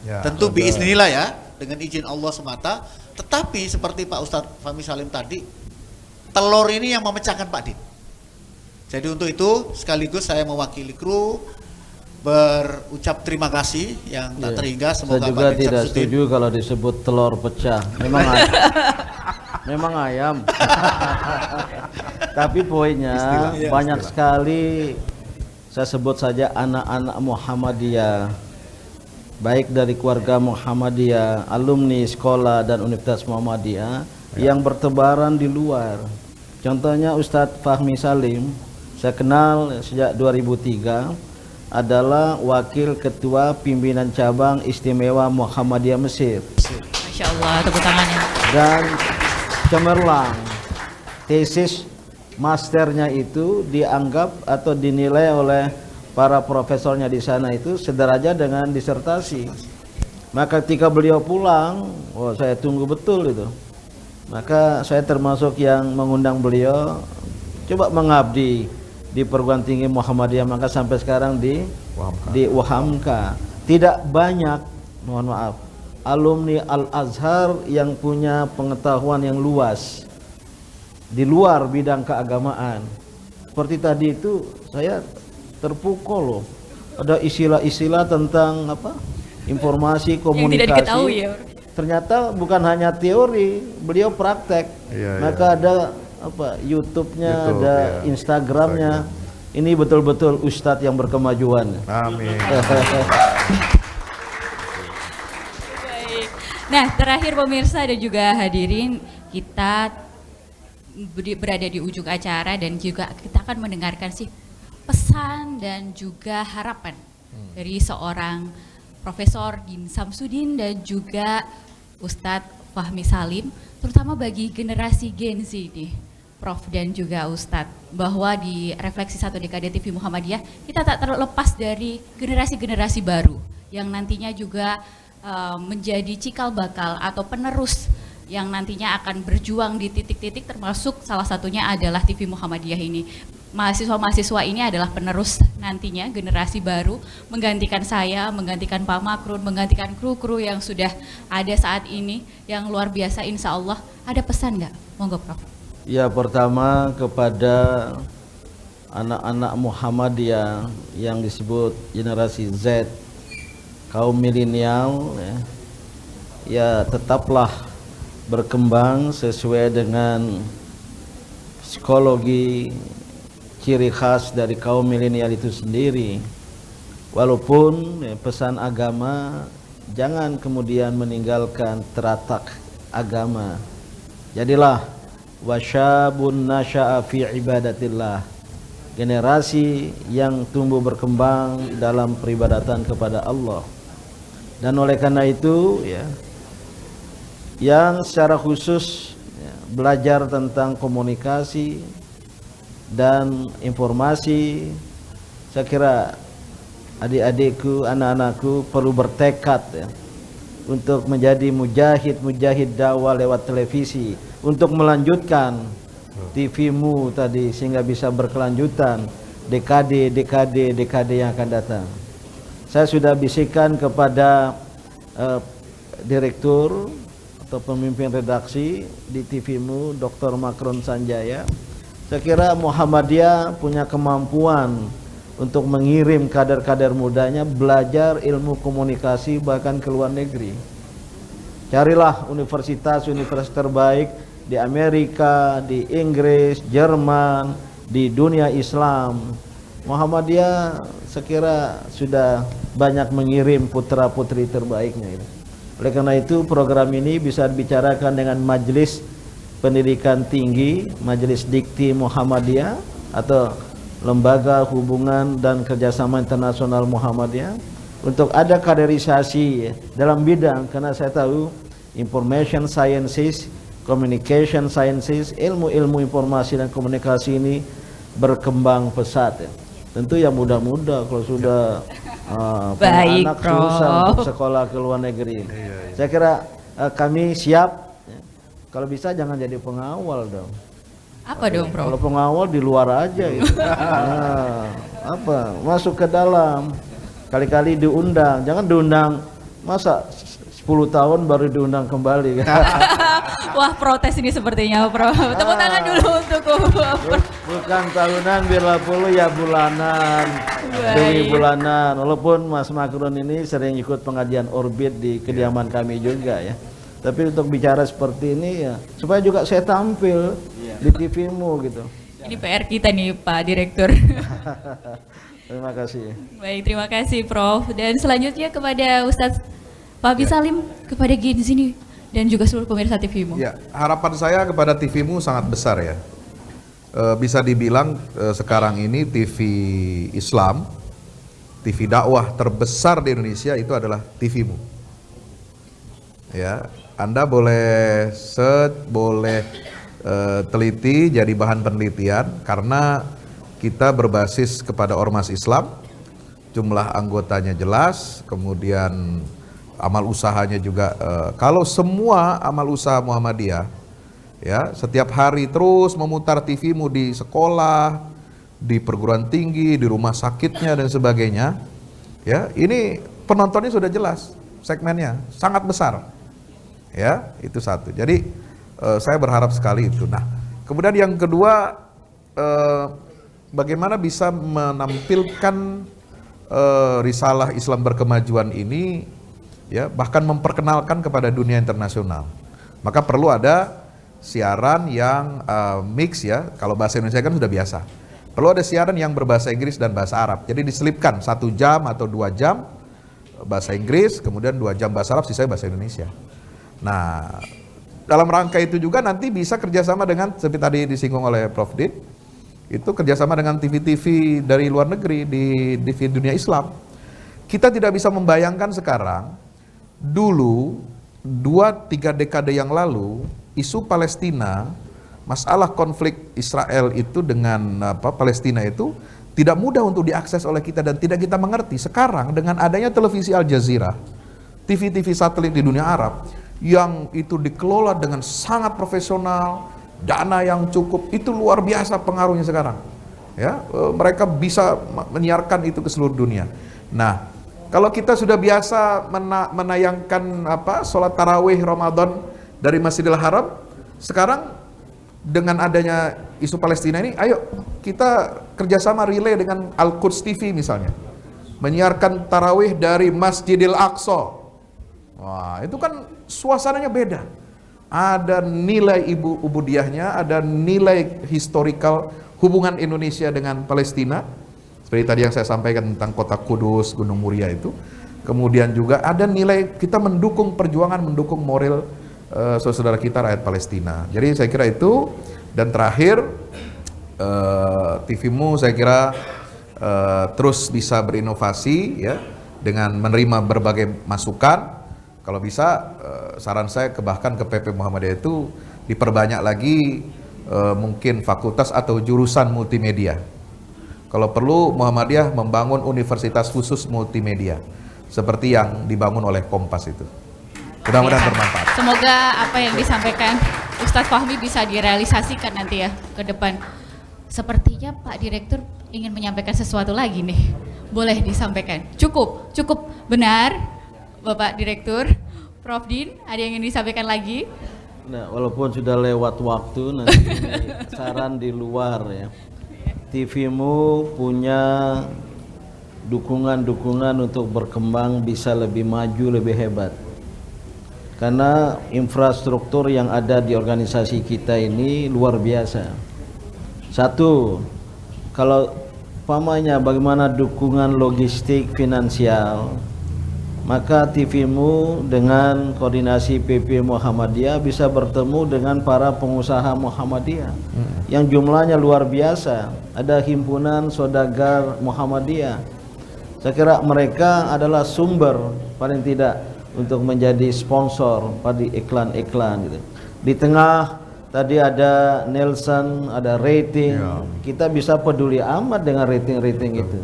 Ya, Tentu biiznillah ya, dengan izin Allah semata. Tetapi seperti Pak Ustadz Fahmi Salim tadi, telur ini yang memecahkan Pak Din. Jadi untuk itu sekaligus saya mewakili kru berucap terima kasih yang tak terhingga. Semoga Saya juga Pak Din tidak Syamsuddin setuju kalau disebut telur pecah. Memang ayam. Tapi poinnya banyak sekali, saya sebut saja anak-anak Muhammadiyah, baik dari keluarga Muhammadiyah, alumni sekolah dan Universitas Muhammadiyah yang bertebaran di luar. Contohnya Ustadz Fahmi Salim, saya kenal sejak 2003, adalah wakil ketua pimpinan cabang istimewa Muhammadiyah Mesir. Masya Allah, tepuk tangannya. Dan cemerlang, tesis masternya itu dianggap atau dinilai oleh para profesornya di sana itu sederajat dengan disertasi. Maka ketika beliau pulang, saya tunggu betul itu. Maka saya termasuk yang mengundang beliau coba mengabdi di perguruan tinggi Muhammadiyah, maka sampai sekarang di Uhamka. Tidak banyak, mohon maaf, alumni Al-Azhar yang punya pengetahuan yang luas di luar bidang keagamaan. Seperti tadi itu saya terpukul loh. Ada istilah-istilah tentang apa? Informasi komunikasi. Yang tidak diketahui ya. Ternyata bukan hanya teori, beliau praktek. Maka ada apa? YouTube-nya, ada Instagram-nya. Ini betul-betul ustadz yang berkemajuan. Amin. Baik. Nah, terakhir pemirsa dan juga hadirin, kita berada di ujung acara dan juga kita akan mendengarkan sih pesan dan juga harapan dari seorang Profesor Din Syamsuddin dan juga Ustadz Fahmi Salim, terutama bagi generasi Gen Z nih, Prof dan juga Ustadz, bahwa di Refleksi Satu Dekade TV Muhammadiyah kita tak terlepas dari generasi-generasi baru yang nantinya juga menjadi cikal bakal atau penerus yang nantinya akan berjuang di titik-titik, termasuk salah satunya adalah TV Muhammadiyah ini. Mahasiswa-mahasiswa ini adalah penerus nantinya, generasi baru, menggantikan saya, menggantikan Pak Makrun, menggantikan kru-kru yang sudah ada saat ini, yang luar biasa insya Allah. Ada pesan nggak? Monggo Prof. Ya, pertama kepada anak-anak Muhammadiyah yang disebut generasi Z, kaum milenial, ya tetaplah berkembang sesuai dengan psikologi ciri khas dari kaum milenial itu sendiri. Walaupun pesan agama, jangan kemudian meninggalkan teratak agama. Jadilah wasyabun nasya'a fi ibadatillah, generasi yang tumbuh berkembang dalam peribadatan kepada Allah. Dan oleh karena itu ya, yang secara khusus belajar tentang komunikasi dan informasi, saya kira adik-adikku, anak-anakku perlu bertekad ya, untuk menjadi mujahid dakwah lewat televisi, untuk melanjutkan TVmu tadi sehingga bisa berkelanjutan dekade yang akan datang. Saya sudah bisikan kepada direktur atau pemimpin redaksi di TVmu, Dr. Makrun Sanjaya. Saya kira Muhammadiyah punya kemampuan untuk mengirim kader-kader mudanya belajar ilmu komunikasi bahkan ke luar negeri. Carilah universitas terbaik di Amerika, di Inggris, Jerman, di dunia Islam. Muhammadiyah sekira sudah banyak mengirim putra-putri terbaiknya. Oleh karena itu program ini bisa dibicarakan dengan Majelis Pendidikan Tinggi, Majelis Dikti Muhammadiyah atau Lembaga Hubungan dan Kerjasama Internasional Muhammadiyah untuk ada kaderisasi dalam bidang, karena saya tahu information sciences, communication sciences, ilmu-ilmu informasi dan komunikasi ini berkembang pesat ya. Tentu yang muda-muda kalau sudah Baik, anak Prof. susah untuk sekolah ke luar negeri. Saya kira kami siap. Kalau bisa jangan jadi pengawal dong. Apa dong, Prof? Kalau pengawal di luar aja itu. Masuk ke dalam. Kali-kali diundang, jangan diundang. Masa 10 tahun baru diundang kembali. Wah, protes ini sepertinya, Prof. Tepuk tangan dulu untuk Bukan tahunan, bila puluh ya bulanan. Demi bulanan. Walaupun Mas Makron ini sering ikut pengajian orbit di kediaman kami juga ya. Tapi untuk bicara seperti ini ya, supaya juga saya tampil di TV-mu gitu. Ini PR kita nih, Pak Direktur. Terima kasih. Baik, terima kasih, Prof. Dan selanjutnya kepada Ustadz Fahmi Salim, kepada Gen Z nih, dan juga seluruh pemirsa TV-mu. Ya, harapan saya kepada TV-mu sangat besar ya. Bisa dibilang sekarang ini TV Islam, TV dakwah terbesar di Indonesia itu adalah TV-mu. Ya, Anda boleh boleh teliti jadi bahan penelitian karena kita berbasis kepada ormas Islam, jumlah anggotanya jelas, kemudian amal usahanya juga. Kalau semua amal usaha Muhammadiyah, ya setiap hari terus memutar TV-mu di sekolah, di perguruan tinggi, di rumah sakitnya dan sebagainya, ya ini penontonnya sudah jelas, segmennya sangat besar, ya itu satu. Jadi saya berharap sekali itu. Nah, kemudian yang kedua, bagaimana bisa menampilkan risalah Islam berkemajuan ini, ya bahkan memperkenalkan kepada dunia internasional. Maka perlu ada siaran yang mix ya. Kalau bahasa Indonesia kan sudah biasa. Perlu ada siaran yang berbahasa Inggris dan bahasa Arab. Jadi diselipkan 1 jam atau 2 jam bahasa Inggris, kemudian 2 jam bahasa Arab, sisanya bahasa Indonesia. Nah, dalam rangka itu juga nanti bisa kerjasama dengan, seperti tadi disinggung oleh Prof. Din, itu kerjasama dengan TV-TV dari luar negeri di TV dunia Islam. Kita tidak bisa membayangkan sekarang, dulu 2-3 dekade yang lalu, isu Palestina, masalah konflik Israel itu dengan Palestina itu tidak mudah untuk diakses oleh kita dan tidak kita mengerti. Sekarang dengan adanya televisi Al Jazeera, TV-TV satelit di dunia Arab, yang itu dikelola dengan sangat profesional, dana yang cukup, itu luar biasa pengaruhnya sekarang. Ya, mereka bisa menyiarkan itu ke seluruh dunia. Nah, kalau kita sudah biasa menayangkan sholat tarawih Ramadan dari Masjidil Haram, sekarang dengan adanya isu Palestina ini, ayo kita kerjasama relay dengan Al-Quds TV misalnya, menyiarkan tarawih dari Masjidil Aqsa. Wah, itu kan suasananya beda. Ada nilai ubudiyahnya, ada nilai historikal hubungan Indonesia dengan Palestina. Seperti tadi yang saya sampaikan tentang kota Kudus, Gunung Muria itu. Kemudian juga ada nilai kita mendukung perjuangan, mendukung moral saudara kita rakyat Palestina. Jadi saya kira itu. Dan terakhir, TV-mu saya kira terus bisa berinovasi ya, dengan menerima berbagai masukan. Kalau bisa, saran saya bahkan ke PP Muhammadiyah itu diperbanyak lagi mungkin fakultas atau jurusan multimedia. Kalau perlu Muhammadiyah membangun universitas khusus multimedia seperti yang dibangun oleh Kompas itu. Mudah-mudahan bermanfaat. Semoga apa yang disampaikan Ustadz Fahmi bisa direalisasikan nanti ya ke depan. Sepertinya Pak Direktur ingin menyampaikan sesuatu lagi nih. Boleh disampaikan? Cukup benar Bapak Direktur. Prof. Din, ada yang ingin disampaikan lagi? Nah, walaupun sudah lewat waktu, nanti saran di luar ya. TV-mu punya dukungan-dukungan untuk berkembang bisa lebih maju, lebih hebat. Karena infrastruktur yang ada di organisasi kita ini luar biasa. Satu, kalau pamannya bagaimana dukungan logistik finansial, maka TV-mu dengan koordinasi PP Muhammadiyah bisa bertemu dengan para pengusaha Muhammadiyah yang jumlahnya luar biasa. Ada himpunan saudagar Muhammadiyah. Saya kira mereka adalah sumber paling tidak untuk menjadi sponsor pada iklan-iklan gitu. Di tengah tadi ada Nelson, ada rating. Kita bisa peduli amat dengan rating-rating itu.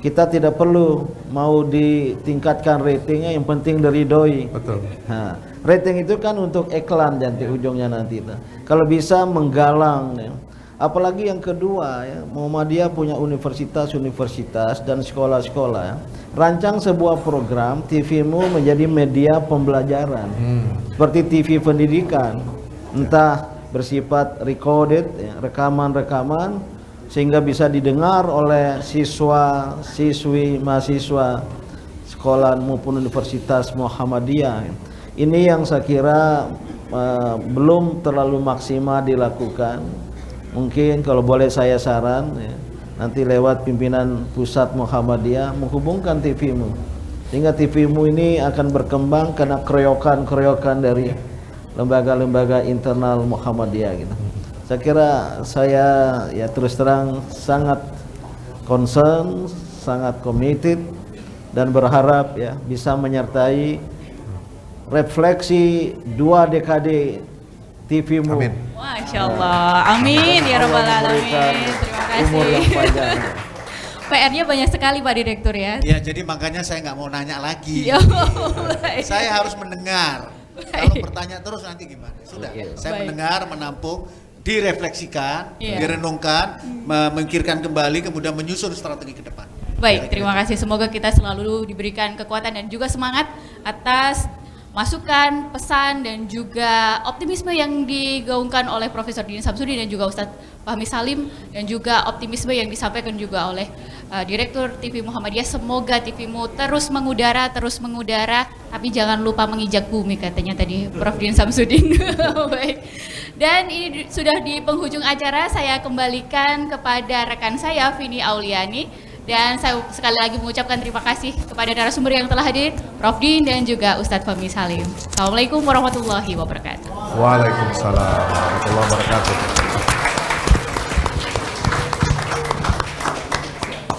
kita tidak perlu mau ditingkatkan ratingnya, yang penting diridhoi. Betul. Nah, rating itu kan untuk iklan nanti ujungnya nanti. Kalau bisa menggalang ya. Apalagi yang kedua ya, Muhammadiyah punya universitas-universitas dan sekolah-sekolah ya. Rancang sebuah program TVmu menjadi media pembelajaran. Seperti TV pendidikan, entah bersifat recorded ya, rekaman-rekaman sehingga bisa didengar oleh siswa, siswi, mahasiswa sekolah maupun universitas Muhammadiyah. Ini yang saya kira belum terlalu maksimal dilakukan. Mungkin kalau boleh saya saran ya, nanti lewat pimpinan pusat Muhammadiyah menghubungkan TVmu sehingga TVmu ini akan berkembang karena keroyokan dari lembaga-lembaga internal Muhammadiyah gitu. Saya kira saya ya terus terang sangat concern, sangat committed dan berharap ya bisa menyertai refleksi 2 dekade TVmu. Amin. Masya Allah, amin ya Rabbal Alamin. Terima kasih. Umur yang panjang. PR-nya banyak sekali Pak Direktur ya. Ya, jadi makanya saya nggak mau nanya lagi. Ya, baik. Saya harus mendengar. Baik. Kalau bertanya terus nanti gimana? Sudah, saya Baik. mendengar, menampung, direfleksikan, Iya. direnungkan, memikirkan kembali, kemudian menyusun strategi ke depan. Baik, terima kasih. Semoga kita selalu diberikan kekuatan dan juga semangat atas masukan, pesan, dan juga optimisme yang digaungkan oleh Profesor Dini Samsudin dan juga Ustadz Fahmi Salim, dan juga optimisme yang disampaikan juga oleh Direktur TV Muhammadiyah. Semoga TVmu terus mengudara, tapi jangan lupa menginjak bumi katanya tadi Prof. Dini Samsudin. Baik. Dan ini sudah di penghujung acara, saya kembalikan kepada rekan saya Vini Auliani. Dan saya sekali lagi mengucapkan terima kasih kepada narasumber yang telah hadir, Prof. Din dan juga Ustadz Fahmi Salim. Assalamualaikum warahmatullahi wabarakatuh. Waalaikumsalam warahmatullahi wabarakatuh.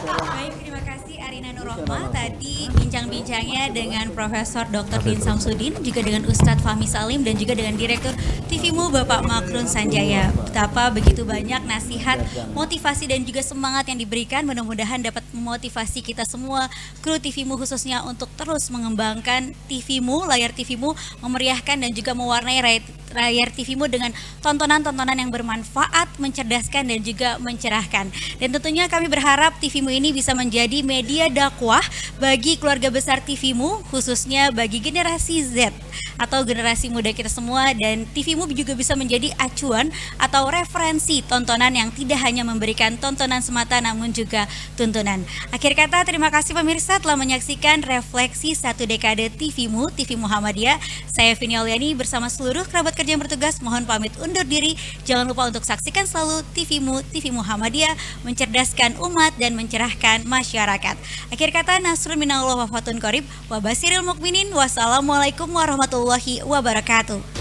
Baik, terima kasih Arina Nurrohma tadi bincang-bincangnya dengan Profesor Dr. Din Samsudin, juga dengan Ustadz Fahmi Salim dan juga dengan Direktur TVmu Bapak Makrun Sanjaya. Betapa begitu banyak nasihat, motivasi dan juga semangat yang diberikan, mudah-mudahan dapat memotivasi kita semua kru TVmu khususnya untuk terus mengembangkan TVmu, layar TVmu, memeriahkan dan juga mewarnai layar TVmu dengan tontonan-tontonan yang bermanfaat, mencerdaskan dan juga mencerahkan. Dan tentunya kami berharap TVmu ini bisa menjadi media dakwah bagi keluarga besar TVmu, khususnya bagi generasi Z atau generasi muda kita semua, dan TVmu juga bisa menjadi acuan atau referensi tontonan yang tidak hanya memberikan tontonan semata namun juga tuntunan. Akhir kata, terima kasih pemirsa telah menyaksikan refleksi 1 dekade TVmu, TV Muhammadiyah. Saya Vini Auliani bersama seluruh kerabat kerja yang bertugas mohon pamit undur diri. Jangan lupa untuk saksikan selalu TVmu, TV Muhammadiyah, mencerdaskan umat dan mencerahkan masyarakat. Akhir kata, nasrun minallah wa fatun qarib wa basiril mukminin. Wassalamualaikum warahmatullahi wabarakatuh.